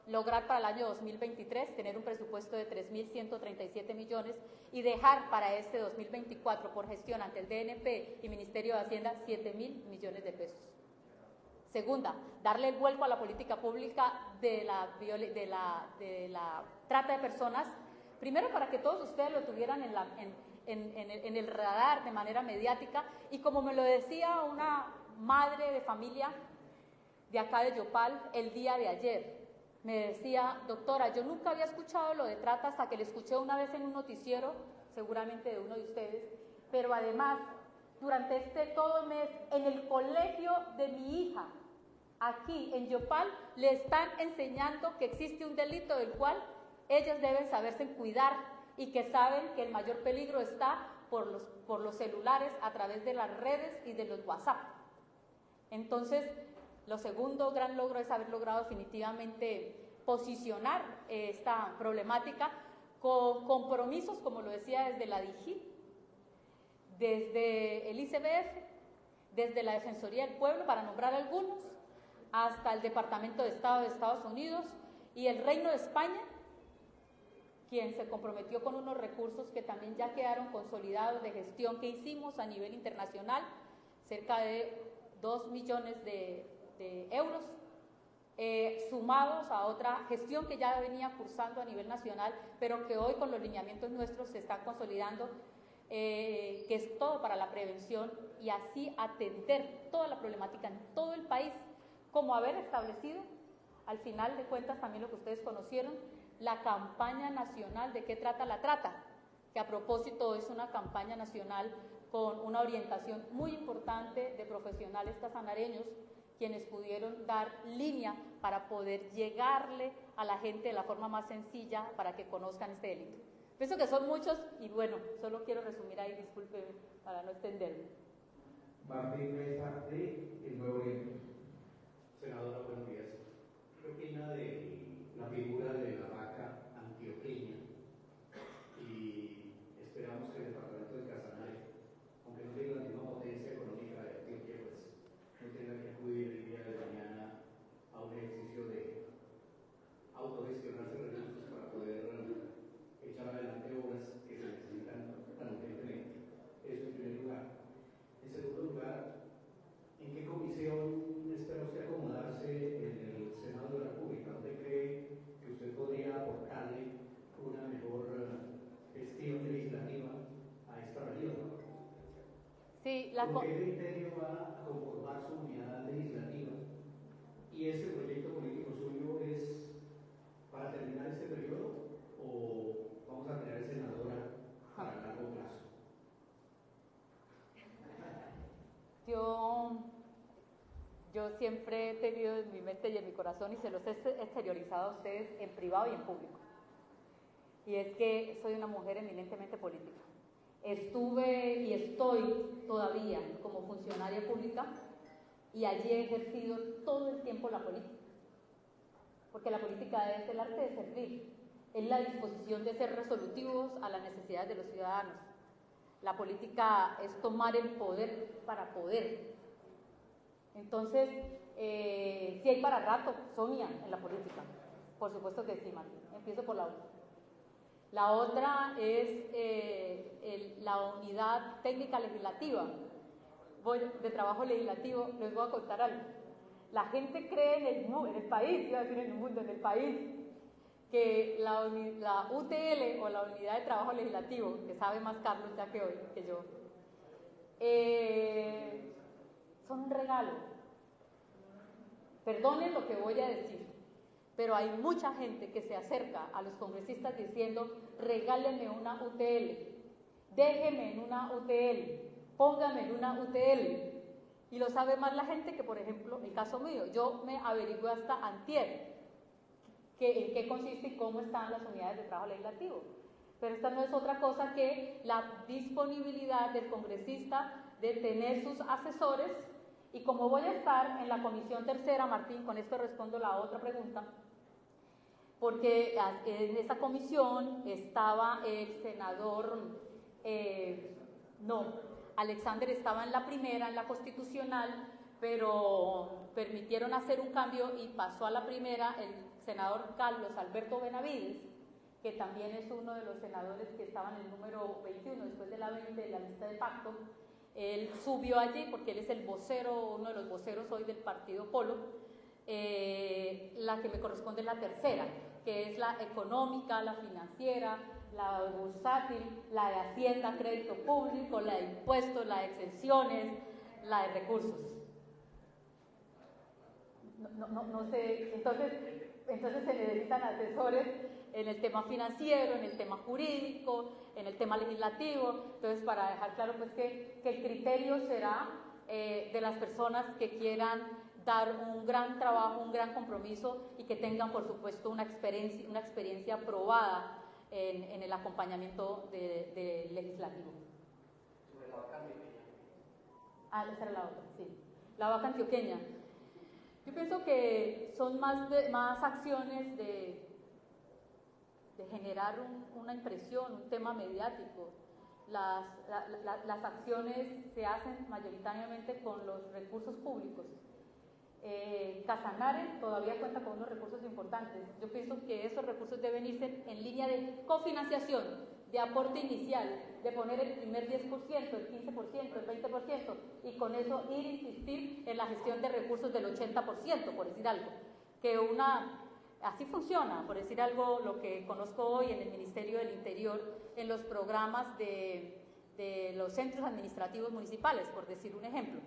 Lograr para el año 2023 tener un presupuesto de 3.137 millones y dejar para este 2024 por gestión ante el DNP y Ministerio de Hacienda 7.000 millones de pesos. Segunda, darle el vuelco a la política pública de la trata de personas Primero, para que todos ustedes lo tuvieran en el radar de manera mediática, y como me lo decía una madre de familia de acá de Yopal el día de ayer, me decía: doctora, yo nunca había escuchado lo de trata hasta que le escuché una vez en un noticiero, seguramente de uno de ustedes, pero además, durante todo el mes, en el colegio de mi hija, aquí en Yopal, le están enseñando que existe un delito del cual ellas deben saberse cuidar y que saben que el mayor peligro está por los celulares, a través de las redes y de los WhatsApp. Entonces, lo segundo gran logro es haber logrado definitivamente posicionar esta problemática con compromisos, como lo decía, desde la DIGIT, desde el ICBF, desde la Defensoría del Pueblo, para nombrar algunos, hasta el Departamento de Estado de Estados Unidos y el Reino de España, quien se comprometió con unos recursos que también ya quedaron consolidados de gestión que hicimos a nivel internacional, cerca de 2 millones de euros, sumados a otra gestión que ya venía cursando a nivel nacional, pero que hoy con los lineamientos nuestros se están consolidando, que es todo para la prevención y así atender toda la problemática en todo el país, como haber establecido, al final de cuentas, también lo que ustedes conocieron, la campaña nacional de qué trata la trata, que a propósito es una campaña nacional con una orientación muy importante de profesionales casanareños, quienes pudieron dar línea para poder llegarle a la gente de la forma más sencilla para que conozcan este delito. Pienso que son muchos y bueno, solo quiero resumir ahí, discúlpeme para no extenderme. Martín Mesa de El Nuevo Oriente. Senadora, buenos días. ¿Qué opina de la figura de la vaca antioqueña? Y esperamos que el departamento de Casanare, aunque no tenga la misma potencia económica de Antioquia, pues no tenga que acudir el día de mañana a un ejercicio de autogestionarse recursos para poder echar adelante obras que se necesitan tan urgentemente. Eso en primer lugar. En segundo lugar, ¿en qué comisión espera usted acomodarse en el Senado de la República? ¿Dónde cree que usted podría aportarle una mejor gestión legislativa a esta región? Sí, ¿Con qué criterio va a conformar su unidad legislativa? ¿Y ese proyecto político suyo es para terminar este periodo o vamos a crear senadora para largo plazo? Yo siempre he tenido en mi mente y en mi corazón, y se los he exteriorizado a ustedes en privado y en público, y es que soy una mujer eminentemente política. Estuve y estoy todavía como funcionaria pública y allí he ejercido todo el tiempo la política, porque la política es el arte de servir, es la disposición de ser resolutivos a las necesidades de los ciudadanos. La política es tomar el poder para poder. Entonces, si hay para rato, Sonia, en la política. Por supuesto que sí, Martín. Empiezo por la otra. La otra es la unidad técnica legislativa. Voy de trabajo legislativo, les voy a contar algo. La gente cree en el país, iba a decir en el mundo, en el país, que la UTL o la unidad de trabajo legislativo, que sabe más Carlos ya que yo, son un regalo. Perdonen lo que voy a decir, pero hay mucha gente que se acerca a los congresistas diciendo: regálenme una UTL, déjeme en una UTL, póngame en una UTL. Y lo sabe más la gente que, por ejemplo, el caso mío. Yo me averigué hasta antier en qué consiste y cómo están las unidades de trabajo legislativo. Pero esta no es otra cosa que la disponibilidad del congresista de tener sus asesores. Y como voy a estar en la comisión tercera, Martín, con esto respondo la otra pregunta, porque en esa comisión estaba el senador, Alexander estaba en la primera, en la constitucional, pero permitieron hacer un cambio y pasó a la primera el senador Carlos Alberto Benavides, que también es uno de los senadores que estaban en el número 21, después de la 20 de la lista de pacto. Él subió allí porque él es el vocero, uno de los voceros hoy del partido Polo. La que me corresponde es la tercera, que es la económica, la financiera, la bursátil, la de Hacienda, crédito público, la de impuestos, la de exenciones, la de recursos. No sé, entonces se necesitan asesores en el tema financiero, en el tema jurídico, en el tema legislativo. Entonces, para dejar claro pues que el criterio será de las personas que quieran dar un gran trabajo, un gran compromiso y que tengan, por supuesto, una experiencia probada en el acompañamiento de legislativo. Sobre la vaca antioqueña. Esa era la otra, sí. La vaca antioqueña. Yo pienso que son más acciones de generar una impresión, un tema mediático. Las acciones se hacen mayoritariamente con los recursos públicos. Casanare todavía cuenta con unos recursos importantes. Yo pienso que esos recursos deben irse en línea de cofinanciación, de aporte inicial, de poner el primer 10%, el 15%, el 20%, y con eso insistir en la gestión de recursos del 80%, por decir algo. Así funciona, por decir algo, lo que conozco hoy en el Ministerio del Interior, en los programas de los centros administrativos municipales, por decir un ejemplo,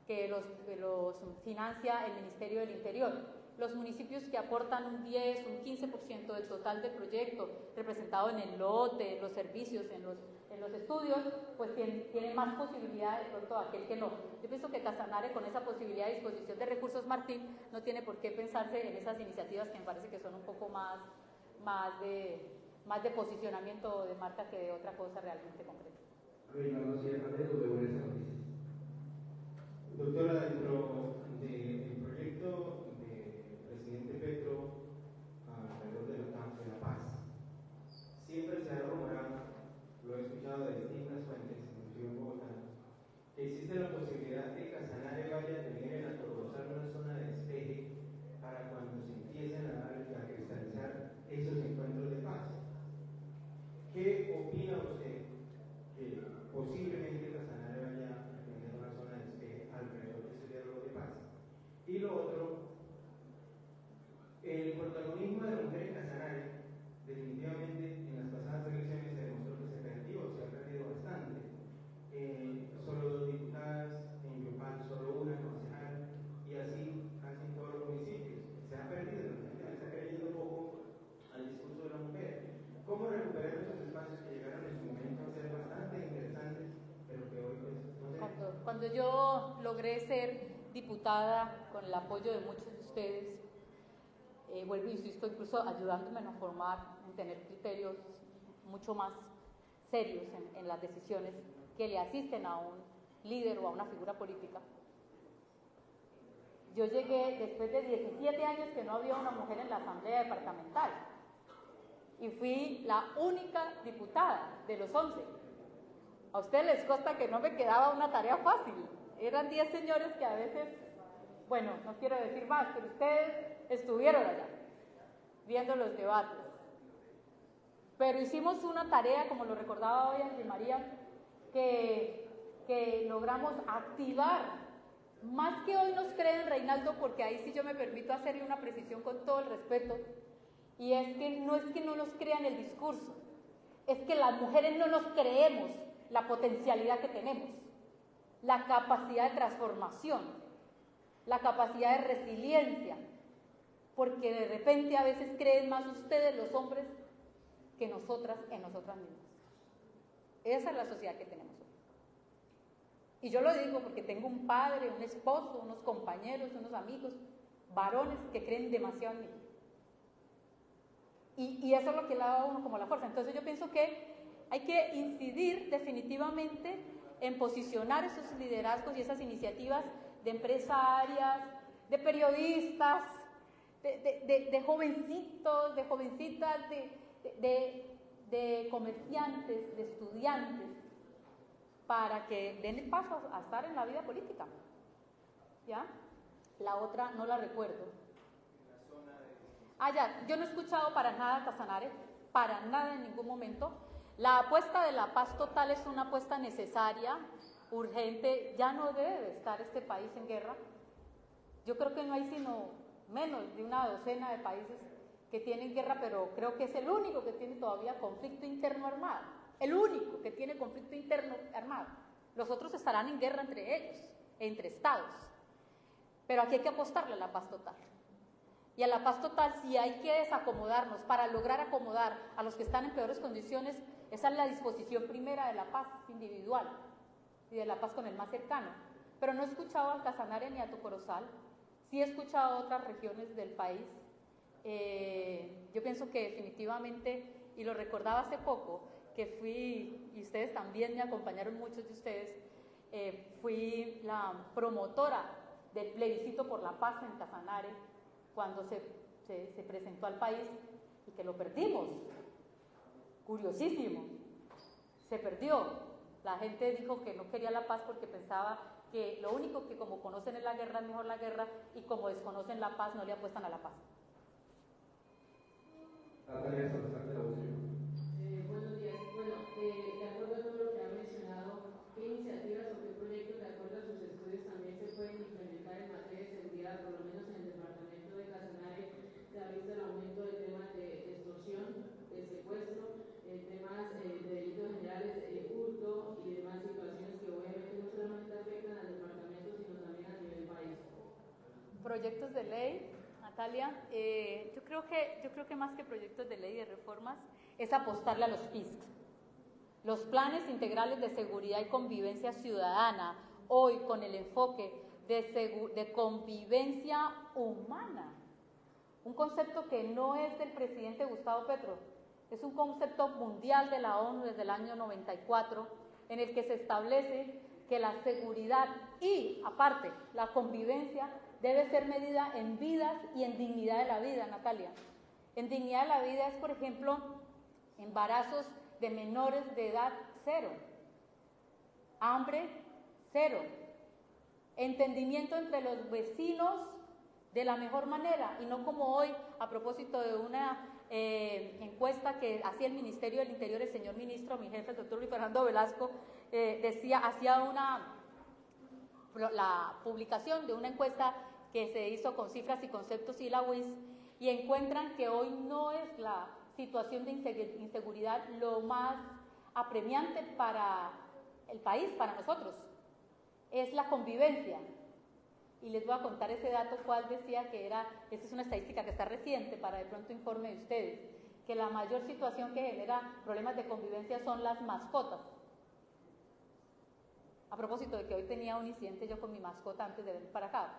que los financia el Ministerio del Interior. Los municipios que aportan un 10, un 15% del total del proyecto, representado en el lote, en los servicios, en los estudios, pues tienen más posibilidad de pronto aquel que no. Yo pienso que Casanare, con esa posibilidad de disposición de recursos, Martín, no tiene por qué pensarse en esas iniciativas que me parece que son un poco más de posicionamiento de marca que de otra cosa realmente concreta. Reinaldo Sierra, de Buenas Noticias. Doctora, dentro del proyecto del presidente Petro alrededor de la paz, siempre se ha rumorado, lo he escuchado de distintas fuentes, inclusive en Bogotá, que existe la posibilidad de que Casanare vaya a tener a Corozal una zona de despeje para cuando se empiecen a cristalizar esos encuentros de paz. ¿Qué opina usted que posiblemente Casanare vaya a tener una zona de despeje alrededor de ese diálogo de paz? Y lo otro, el protagonismo de la mujer en Casanare, definitivamente en las pasadas elecciones se demostró que se ha perdido bastante. Solo 2 diputadas, en Yopal solo una concejal, y así casi en todos los municipios. Se ha perdido, la gente está creyendo un poco al discurso de la mujer. ¿Cómo recuperar esos espacios que llegaron en su momento a ser bastante interesantes, pero que hoy pues no sé? Cuando yo logré ser diputada con el apoyo de muchos de ustedes, vuelvo e insisto, incluso ayudándome a formar, en tener criterios mucho más serios en las decisiones que le asisten a un líder o a una figura política. Yo llegué después de 17 años que no había una mujer en la Asamblea Departamental y fui la única diputada de los 11. A ustedes les consta que no me quedaba una tarea fácil. Eran 10 señores que a veces, bueno, no quiero decir más, pero ustedes estuvieron allá viendo los debates. Pero hicimos una tarea, como lo recordaba hoy Ángel María, que logramos activar, más que hoy nos creen, Reinaldo, porque ahí sí yo me permito hacerle una precisión con todo el respeto, y es que no nos crean el discurso, es que las mujeres no nos creemos la potencialidad que tenemos, la capacidad de transformación, la capacidad de resiliencia, porque de repente a veces creen más ustedes, los hombres, que nosotras en nosotras mismas. Esa es la sociedad que tenemos hoy. Y yo lo digo porque tengo un padre, un esposo, unos compañeros, unos amigos, varones que creen demasiado en mí. Y eso es lo que le da a uno como la fuerza. Entonces yo pienso que hay que incidir definitivamente en posicionar esos liderazgos y esas iniciativas de empresarias, de periodistas, de jovencitos, de jovencitas, de comerciantes, de estudiantes, para que den el paso a estar en la vida política. ¿Ya? La otra no la recuerdo. Ya, yo no he escuchado para nada a Casanare, para nada en ningún momento. La apuesta de la paz total es una apuesta necesaria, urgente. Ya no debe estar este país en guerra. Yo creo que no hay sino menos de una docena de países que tiene en guerra, pero creo que es el único que tiene todavía conflicto interno armado, el único que tiene conflicto interno armado. Los otros estarán en guerra entre ellos, entre estados, pero aquí hay que apostarle a la paz total. Y a la paz total, si hay que desacomodarnos para lograr acomodar a los que están en peores condiciones, esa es la disposición primera de la paz individual y de la paz con el más cercano. Pero no he escuchado al Casanare ni a Tocorozal, sí he escuchado a otras regiones del país. Yo pienso que definitivamente, y lo recordaba hace poco, que fui, y ustedes también me acompañaron, muchos de ustedes, fui la promotora del plebiscito por la paz en Casanare, cuando se presentó al país, y que lo perdimos. Curiosísimo, se perdió. La gente dijo que no quería la paz porque pensaba que lo único que como conocen es la guerra, es mejor la guerra, y como desconocen la paz, no le apuestan a la paz. Buenos días. Bueno, de acuerdo a todo lo que ha mencionado, ¿qué iniciativas o qué proyectos, de acuerdo a sus estudios, también se pueden implementar en materia de seguridad, por lo menos en el departamento de Casanare? Se ha visto el aumento de temas de extorsión, de secuestro, temas de delitos generales, hurto y demás situaciones que obviamente no solamente afectan al departamento, sino también a nivel país. Proyectos de ley, Natalia, yo creo que más que proyectos de ley y de reformas es apostarle a los PISC. Los planes integrales de seguridad y convivencia ciudadana, hoy con el enfoque de convivencia humana, un concepto que no es del presidente Gustavo Petro, es un concepto mundial de la ONU desde el año 94, en el que se establece que la seguridad y, aparte, la convivencia debe ser medida en vidas y en dignidad de la vida, Natalia. En dignidad de la vida es, por ejemplo, embarazos de menores de edad 0, hambre 0, entendimiento entre los vecinos de la mejor manera, y no como hoy, a propósito de una encuesta que hacía el Ministerio del Interior, el señor ministro, mi jefe, el doctor Luis Fernando Velasco, hacía la publicación de una encuesta que se hizo con cifras y conceptos y la UIS, y encuentran que hoy no es la situación de inseguridad lo más apremiante para el país, para nosotros, es la convivencia. Y les voy a contar ese dato, cual decía que esta es una estadística que está reciente, para de pronto informe de ustedes, que la mayor situación que genera problemas de convivencia son las mascotas. A propósito de que hoy tenía un incidente yo con mi mascota antes de venir para acá.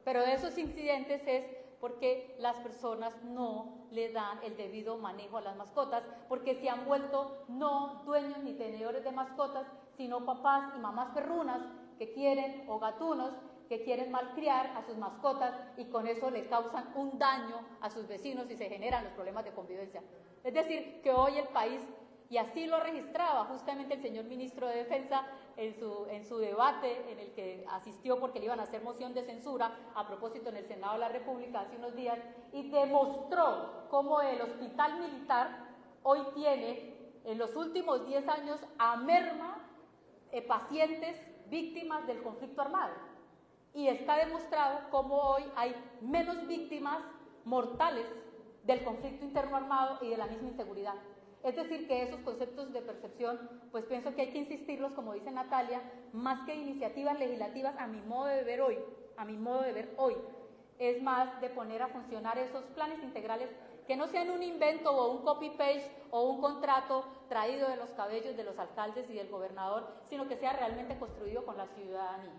Pero de esos incidentes es porque las personas no le dan el debido manejo a las mascotas, porque se han vuelto no dueños ni tenedores de mascotas, sino papás y mamás perrunas que quieren, o gatunos, que quieren malcriar a sus mascotas, y con eso le causan un daño a sus vecinos y se generan los problemas de convivencia. Es decir, que hoy el país, y así lo registraba justamente el señor ministro de Defensa en su debate en el que asistió porque le iban a hacer moción de censura a propósito en el Senado de la República hace unos días, y demostró cómo el hospital militar hoy tiene en los últimos 10 años a merma pacientes víctimas del conflicto armado, y está demostrado cómo hoy hay menos víctimas mortales del conflicto interno armado y de la misma inseguridad. Es decir, que esos conceptos de percepción, pues pienso que hay que insistirlos, como dice Natalia, más que iniciativas legislativas, a mi modo de ver hoy, es más de poner a funcionar esos planes integrales que no sean un invento o un copy-paste o un contrato traído de los cabellos de los alcaldes y del gobernador, sino que sea realmente construido con la ciudadanía.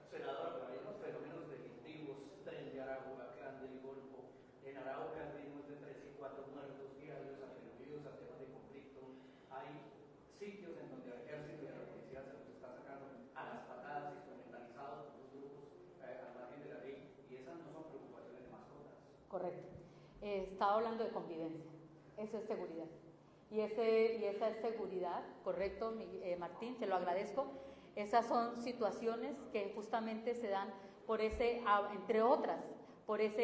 Senadora, pero hay unos fenómenos delictivos, Tren de Arauca, Clan del Golfo. En Arauca ritmos de 3 y 4 muertos diarios atribuidos a temas de conflicto. Hay sitios en donde el ejército y la policía se los está sacando a las patadas, instrumentalizados por los grupos al margen de la ley, y esas no son preocupaciones de mascotas. Correcto. Estaba hablando de convivencia, eso es seguridad. Y esa es seguridad, correcto, Martín, te lo agradezco. Esas son situaciones que justamente se dan por entre otras, por esa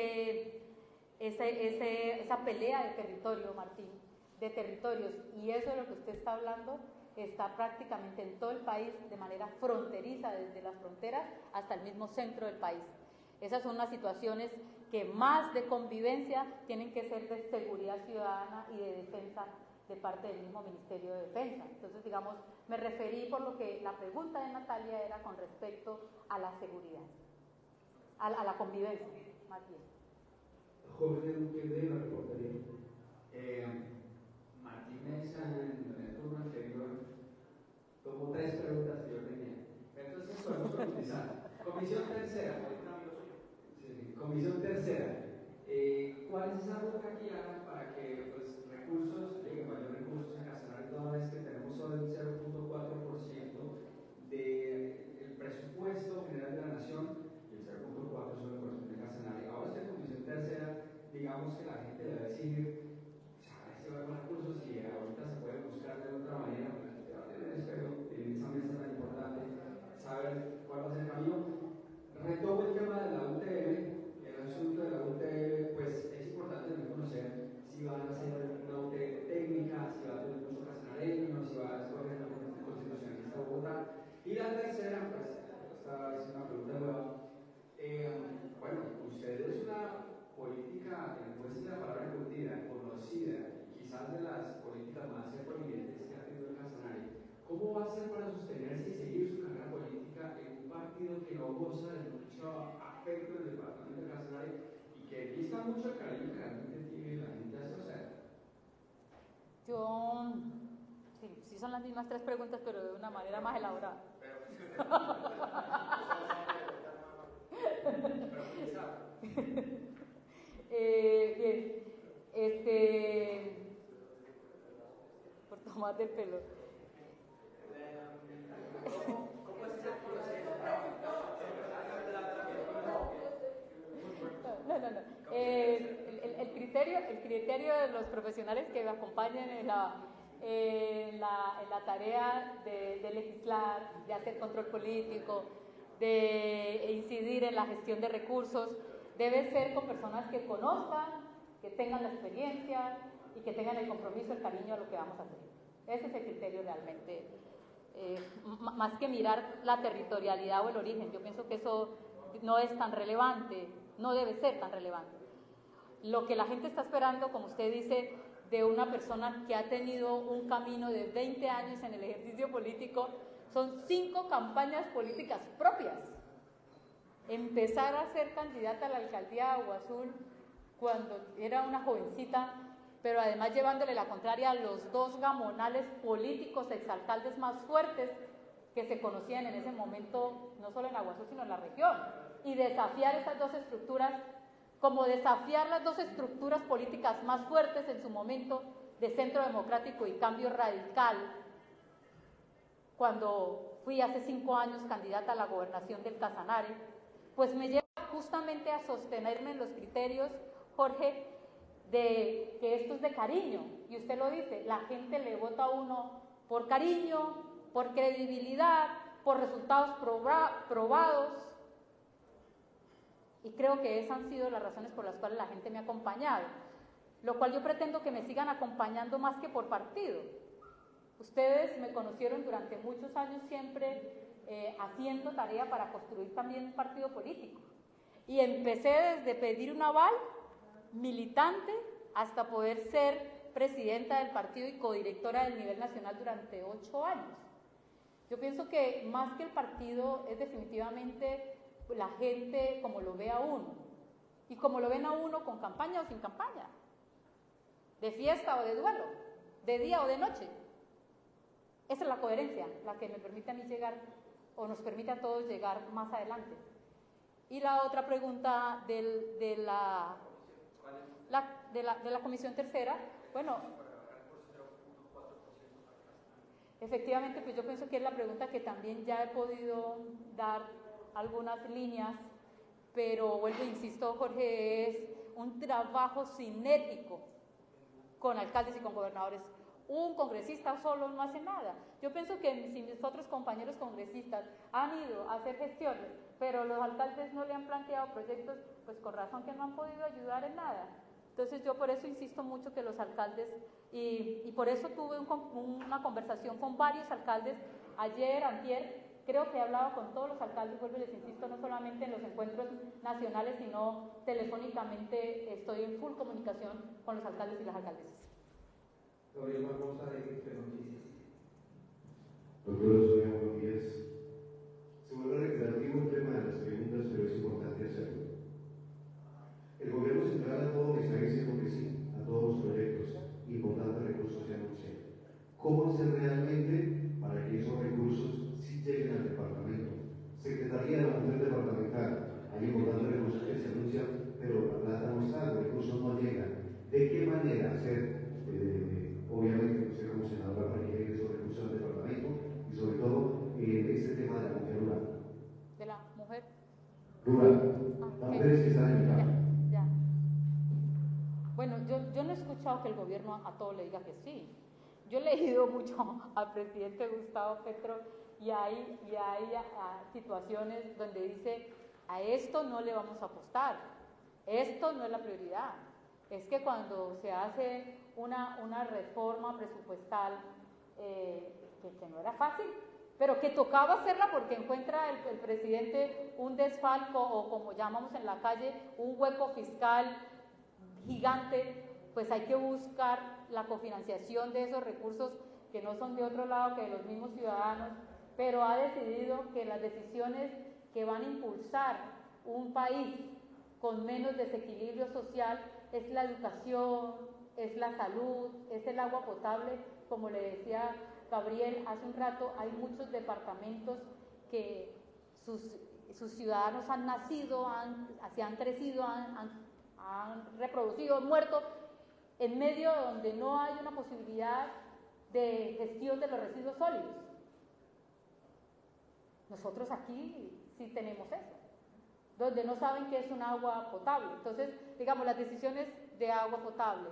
pelea de territorio, Martín, de territorios. Y eso de lo que usted está hablando está prácticamente en todo el país de manera fronteriza, desde las fronteras hasta el mismo centro del país. Esas son las situaciones que más de convivencia tienen que ser de seguridad ciudadana y de defensa de parte del mismo Ministerio de Defensa. Entonces, digamos, me referí por lo que la pregunta de Natalia era con respecto a la seguridad, a la convivencia, más bien. Jorge Duque de la reportería. Martínez en el turno anterior tomó 3 preguntas que yo tenía. Entonces podemos profundizar. Comisión tercera. Comisión tercera. ¿Cuál es esa ruta guiada para que pues, recursos, lleguen mayores recursos a Casanare toda vez que tenemos solo el 0.4% del presupuesto general de la nación y el 0.4% solo corresponde a Casanare? Ahora esta comisión tercera, digamos que la gente le va a decir, a ver si va a haber recursos y ahorita se puede buscar de otra manera, pero en esa mesa tan importante, saber cuál va a ser el camino. Retomo el tema de la UTM. El asunto de la UTM, pues es importante también conocer si van a hacer una UTM técnica, si va a tener mucho casanareño, si va a escoger una constitucionalista de Bogotá. Y la tercera, pues, esta es una pregunta nueva. Bueno, usted es una política, pues es la palabra curtida, conocida, quizás de las políticas más prominentes que ha tenido el Casanare. ¿Cómo va a hacer para sostenerse y seguir su carrera política en un partido que no goza de mucho afecto del departamento de Casanare y que dista mucho el cariño que realmente tiene la gente hacia usted? Yo, sí son las mismas 3 preguntas, pero de una manera más elaborada. Bien, por tomar del pelo. ¿Cómo es ese proceso? No. El criterio de los profesionales que me acompañan en la tarea de legislar, de hacer control político, de incidir en la gestión de recursos, debe ser con personas que conozcan, que tengan la experiencia y que tengan el compromiso, el cariño a lo que vamos a hacer. Ese es el criterio realmente, más que mirar la territorialidad o el origen. Yo pienso que eso no es tan relevante, no debe ser tan relevante. Lo que la gente está esperando, como usted dice, de una persona que ha tenido un camino de 20 años en el ejercicio político, son 5 campañas políticas propias. Empezar a ser candidata a la alcaldía de Agua Azul cuando era una jovencita, pero además llevándole la contraria a los 2 gamonales políticos, exalcaldes más fuertes que se conocían en ese momento, no solo en Agua Azul, sino en la región, y desafiar esas 2 estructuras, como desafiar las 2 estructuras políticas más fuertes en su momento de Centro Democrático y Cambio Radical, cuando fui hace 5 años candidata a la gobernación del Casanare, pues me lleva justamente a sostenerme en los criterios, Jorge, de que esto es de cariño, y usted lo dice, la gente le vota a uno por cariño, por credibilidad, por resultados probados, y creo que esas han sido las razones por las cuales la gente me ha acompañado, lo cual yo pretendo que me sigan acompañando más que por partido. Ustedes me conocieron durante muchos años siempre haciendo tarea para construir también un partido político, y empecé desde pedir un aval militante hasta poder ser presidenta del partido y codirectora del nivel nacional durante 8 años. Yo pienso que más que el partido es definitivamente la gente como lo ve a uno, y como lo ven a uno con campaña o sin campaña, de fiesta o de duelo, de día o de noche. Esa es la coherencia, la que me permite a mí llegar, o nos permite a todos llegar más adelante. Y la otra pregunta de la Comisión Tercera, bueno, efectivamente, pues yo pienso que es la pregunta que también ya he podido dar algunas líneas, pero vuelvo e insisto, Jorge, es un trabajo cinético con alcaldes y con gobernadores. Un congresista solo no hace nada. Yo pienso que si mis otros compañeros congresistas han ido a hacer gestiones, pero los alcaldes no le han planteado proyectos, pues con razón que no han podido ayudar en nada. Entonces yo por eso insisto mucho que los alcaldes, y por eso tuve una conversación con varios alcaldes ayer, antier, creo que he hablado con todos los alcaldes, vuelvo y les insisto, no solamente en los encuentros nacionales, sino telefónicamente estoy en full comunicación con los alcaldes y las alcaldesas. Gabriel Barbosa, de Noticias. Doctora Sonia, buenos días. Se vuelve reiterativo el tema de las preguntas, pero es importante hacerlo. El gobierno central a todo está diciendo que sí, a todos los proyectos, importantes recursos se anuncian. ¿Cómo hacer realmente para que esos recursos sí lleguen al departamento? Secretaría de la Mujer Departamental, hay importantes recursos que se anuncian, pero la plata no está, los recursos no llegan. ¿De qué manera hacer, obviamente, usted como senadora, para que lleguen esos recursos al departamento y sobre todo este tema de la mujer rural? ¿De la mujer? Rural. Las mujeres que están en el campo. Ya. Bueno, yo no he escuchado que el gobierno a todo le diga que sí. Yo he leído mucho al presidente Gustavo Petro y hay situaciones donde dice, a esto no le vamos a apostar, esto no es la prioridad. Es que cuando se hace una reforma presupuestal, que no era fácil, pero que tocaba hacerla porque encuentra el presidente un desfalco o, como llamamos en la calle, un hueco fiscal gigante, pues hay que buscar la cofinanciación de esos recursos que no son de otro lado que de los mismos ciudadanos, pero ha decidido que las decisiones que van a impulsar un país con menos desequilibrio social es la educación, es la salud, es el agua potable. Como le decía Gabriel hace un rato, hay muchos departamentos que sus ciudadanos han nacido, se han crecido, han reproducido, han muerto en medio donde no hay una posibilidad de gestión de los residuos sólidos. Nosotros aquí sí tenemos eso, donde no saben qué es un agua potable. Entonces, digamos, las decisiones de agua potable,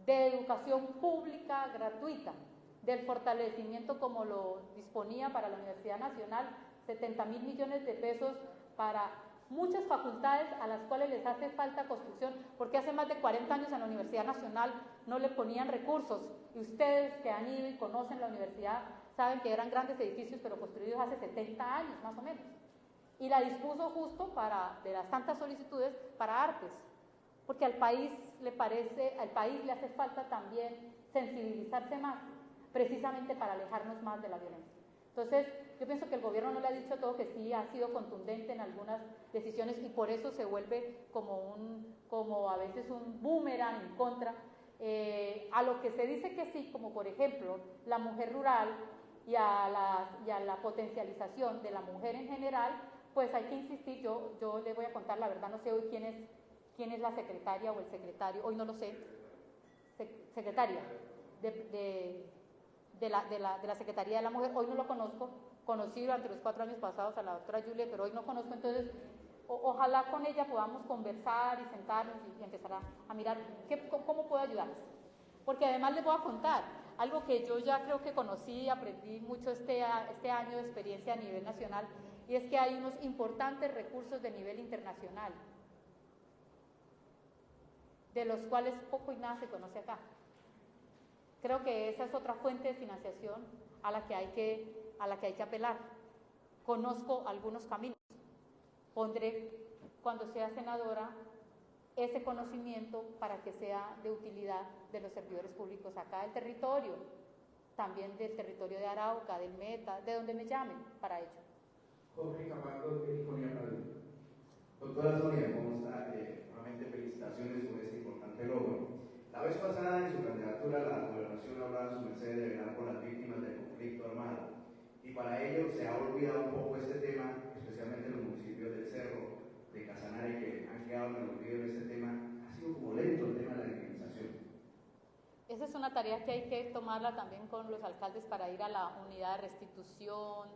de educación pública gratuita, del fortalecimiento como lo disponía para la Universidad Nacional, 70.000 millones de pesos para muchas facultades a las cuales les hace falta construcción, porque hace más de 40 años en la Universidad Nacional no le ponían recursos, y ustedes que han ido y conocen la universidad saben que eran grandes edificios, pero construidos hace 70 años más o menos, y la dispuso justo de las tantas solicitudes para artes, porque al país le hace falta también sensibilizarse más, precisamente para alejarnos más de la violencia. Entonces, yo pienso que el gobierno no le ha dicho todo que sí, ha sido contundente en algunas decisiones y por eso se vuelve como a veces un boomerang en contra. A lo que se dice que sí, como por ejemplo la mujer rural y a la potencialización de la mujer en general, pues hay que insistir. Yo le voy a contar la verdad, no sé hoy quién es la secretaria o el secretario, hoy no lo sé, secretaria de la Secretaría de la Mujer, hoy no lo conozco, conocí durante los 4 años pasados a la doctora Julia, pero hoy no conozco, entonces ojalá con ella podamos conversar y sentarnos y empezar a mirar cómo puedo ayudarles. Porque además les voy a contar algo que yo ya creo que conocí y aprendí mucho este año de experiencia a nivel nacional, y es que hay unos importantes recursos de nivel internacional, de los cuales poco y nada se conoce acá. Creo que esa es otra fuente de financiación a la que hay que apelar. Conozco algunos caminos. Pondré, cuando sea senadora, ese conocimiento para que sea de utilidad de los servidores públicos acá del territorio, también del territorio de Arauca, del Meta, de donde me llamen para ello. Jorge Camargo, de California Radio. Doctora Sonia, ¿cómo está? Nuevamente felicitaciones por este importante logro. La vez pasada, en su candidatura a la gobernación, hablaba su merced de velar por las víctimas del conflicto armado. Y para ello se ha olvidado un poco este tema, especialmente en los municipios del Cerro, de Casanare, que han quedado en el olvido de este tema. Ha sido como lento el tema de la victimización. Esa es una tarea que hay que tomarla también con los alcaldes para ir a la unidad de restitución,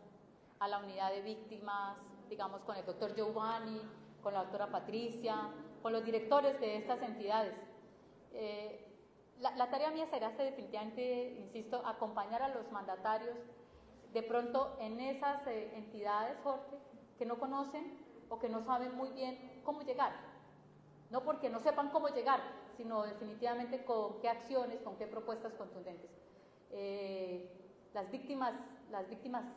a la unidad de víctimas, digamos con el doctor Giovanni, con la doctora Patricia, con los directores de estas entidades. La tarea mía será definitivamente, insisto, acompañar a los mandatarios de pronto en esas entidades, Jorge, que no conocen o que no saben muy bien cómo llegar. No porque no sepan cómo llegar, sino definitivamente con qué acciones, con qué propuestas contundentes. las víctimas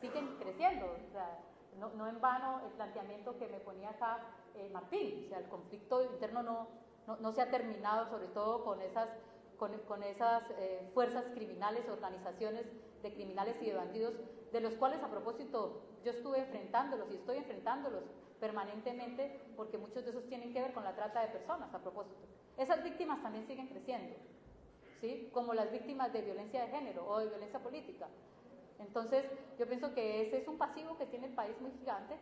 siguen creciendo. O sea, no en vano el planteamiento que me ponía acá Martín, o sea, el conflicto interno no se ha terminado, sobre todo con esas fuerzas criminales, organizaciones de criminales y de bandidos, de los cuales, a propósito, yo estuve enfrentándolos y estoy enfrentándolos permanentemente, porque muchos de esos tienen que ver con la trata de personas, a propósito. Esas víctimas también siguen creciendo, ¿sí? Como las víctimas de violencia de género o de violencia política. Entonces, yo pienso que ese es un pasivo que tiene el país muy gigante,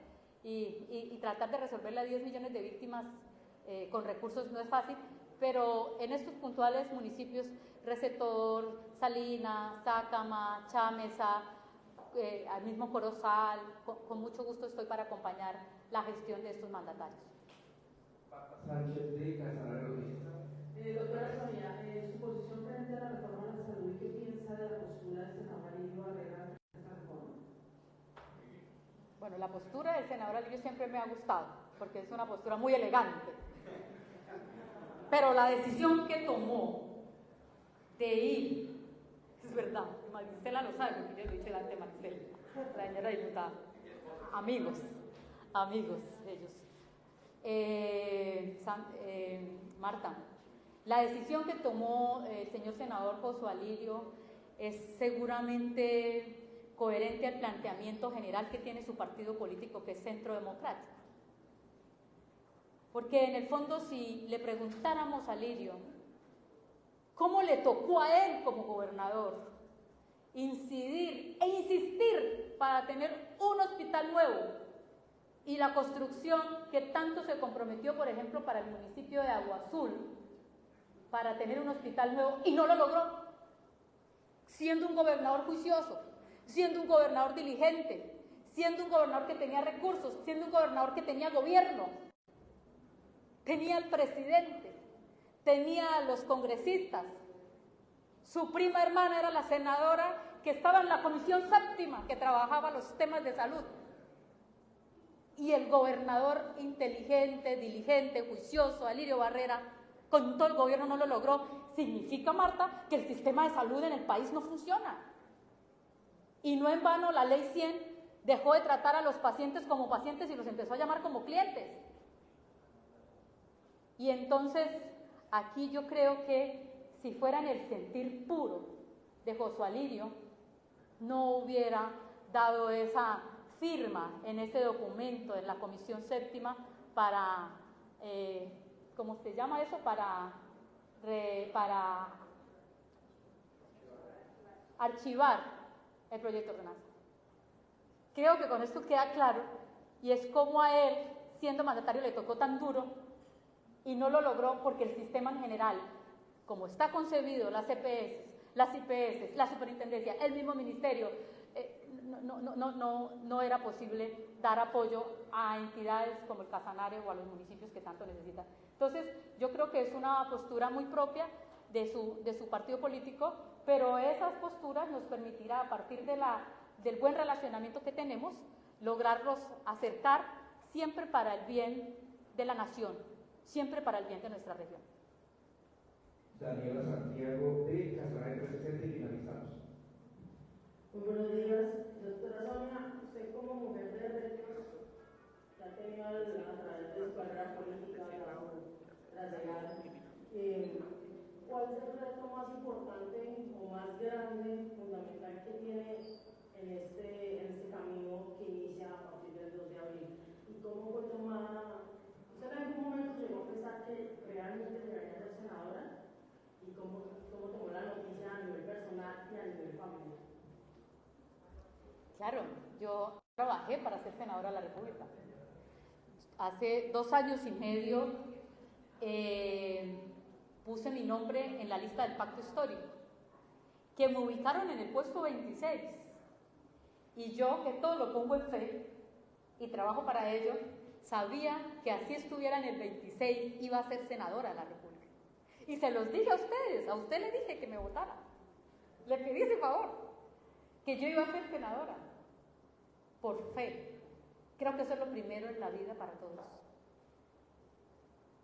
y tratar de resolverle a 10 millones de víctimas con recursos no es fácil, pero en estos puntuales municipios, Receptor, Salinas, Sácama, Chámeza, al mismo Corozal, con mucho gusto estoy para acompañar la gestión de estos mandatarios. Sánchez de Casanare Logística. Doctora Sonia, su posición frente a la reforma de la salud, ¿qué piensa de la postura del senador Alirio Barrera ante esta reforma? Bueno, la postura del senador Alirio siempre me ha gustado, porque es una postura muy elegante. Pero la decisión que tomó de ir, es verdad, Maricela lo sabe, porque yo lo hice delante de Maricela, la señora diputada. Amigos ellos. Marta, la decisión que tomó el señor senador Josué Alirio es seguramente coherente al planteamiento general que tiene su partido político, que es Centro Democrático. Porque en el fondo, si le preguntáramos a Alirio cómo le tocó a él como gobernador incidir e insistir para tener un hospital nuevo, y la construcción que tanto se comprometió, por ejemplo, para el municipio de Agua Azul, para tener un hospital nuevo, y no lo logró, siendo un gobernador juicioso, siendo un gobernador diligente, siendo un gobernador que tenía recursos, siendo un gobernador que tenía gobierno, tenía al presidente, tenía a los congresistas. Su prima hermana era la senadora que estaba en la Comisión Séptima, que trabajaba los temas de salud. Y el gobernador inteligente, diligente, juicioso, Alirio Barrera, con todo el gobierno no lo logró. Significa, Marta, que el sistema de salud en el país no funciona. Y no en vano la Ley 100 dejó de tratar a los pacientes como pacientes y los empezó a llamar como clientes. Y entonces, aquí yo creo que si fuera en el sentir puro de Josué Alirio, no hubiera dado esa firma en ese documento en la Comisión Séptima para, ¿cómo se llama eso? Para archivar el proyecto RENASA. Creo que con esto queda claro, y es como a él, siendo mandatario, le tocó tan duro y no lo logró, porque el sistema en general, como está concebido, las EPS, las IPS, la superintendencia, el mismo ministerio, no era posible dar apoyo a entidades como el Casanare o a los municipios que tanto necesitan. Entonces, yo creo que es una postura muy propia de su partido político, pero esas posturas nos permitirá, a partir del buen relacionamiento que tenemos, lograrlos acercar siempre para el bien de la nación, siempre para el bien de nuestra región. Daniela Santiago de Casanare 360 y finalizamos. Muy buenos días, doctora Sonia. Usted como mujer de derechos que ha tenido a través de su carrera política, tras llegar, ¿cuál es el reto más importante o más grande, fundamental que tiene en este camino que inicia a partir del 2 de abril? ¿Y cómo fue tomada? ¿Usted en algún momento llegó a pensar que realmente debería ser senadora? ¿Y cómo tomó la noticia a nivel personal y a nivel familiar? Claro, yo trabajé para ser senadora de la República. Hace 2 años y medio puse mi nombre en la lista del Pacto Histórico, que me ubicaron en el puesto 26. Y yo, que todo lo pongo en fe y trabajo para ello, sabía que así estuviera en el 26, iba a ser senadora de la República. Y se los dije a ustedes, a usted le dije que me votara. Le pedí ese favor, que yo iba a ser senadora, por fe. Creo que eso es lo primero en la vida para todos.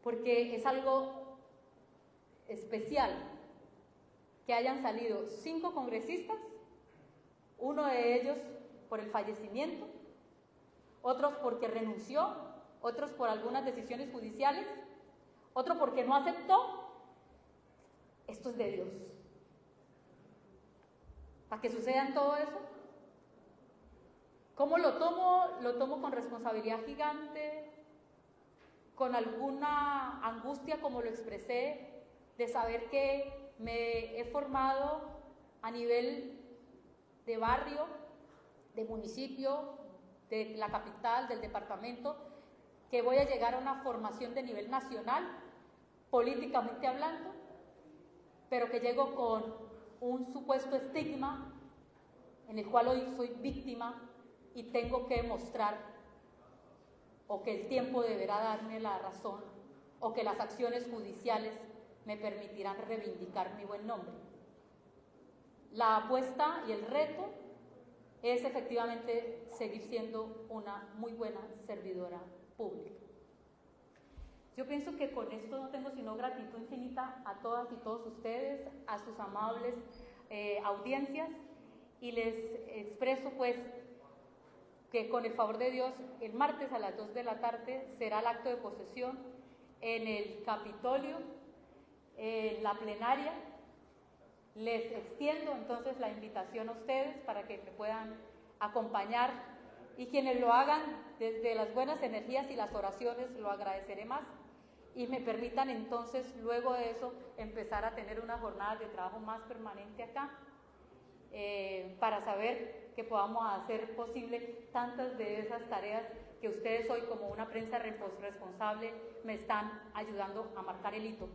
Porque es algo especial que hayan salido 5 congresistas, Uno de ellos por el fallecimiento, otros porque renunció, otros por algunas decisiones judiciales, otro porque no aceptó. Esto es de Dios. Para que suceda todo eso, ¿cómo lo tomo? Lo tomo con responsabilidad gigante, con alguna angustia, como lo expresé, de saber que me he formado a nivel de barrio, de municipio, de la capital, del departamento, que voy a llegar a una formación de nivel nacional, políticamente hablando, pero que llego con un supuesto estigma en el cual hoy soy víctima y tengo que demostrar, o que el tiempo deberá darme la razón, o que las acciones judiciales me permitirán reivindicar mi buen nombre. La apuesta y el reto es efectivamente seguir siendo una muy buena servidora pública. Yo pienso que con esto no tengo sino gratitud infinita a todas y todos ustedes, a sus amables audiencias, y les expreso pues que con el favor de Dios el martes a las 2 de la tarde será el acto de posesión en el Capitolio, en la plenaria. Les extiendo entonces la invitación a ustedes para que me puedan acompañar, y quienes lo hagan desde las buenas energías y las oraciones lo agradeceré más, y me permitan entonces luego de eso empezar a tener una jornada de trabajo más permanente acá, para saber que podamos hacer posible tantas de esas tareas que ustedes hoy, como una prensa responsable, me están ayudando a marcar el hito.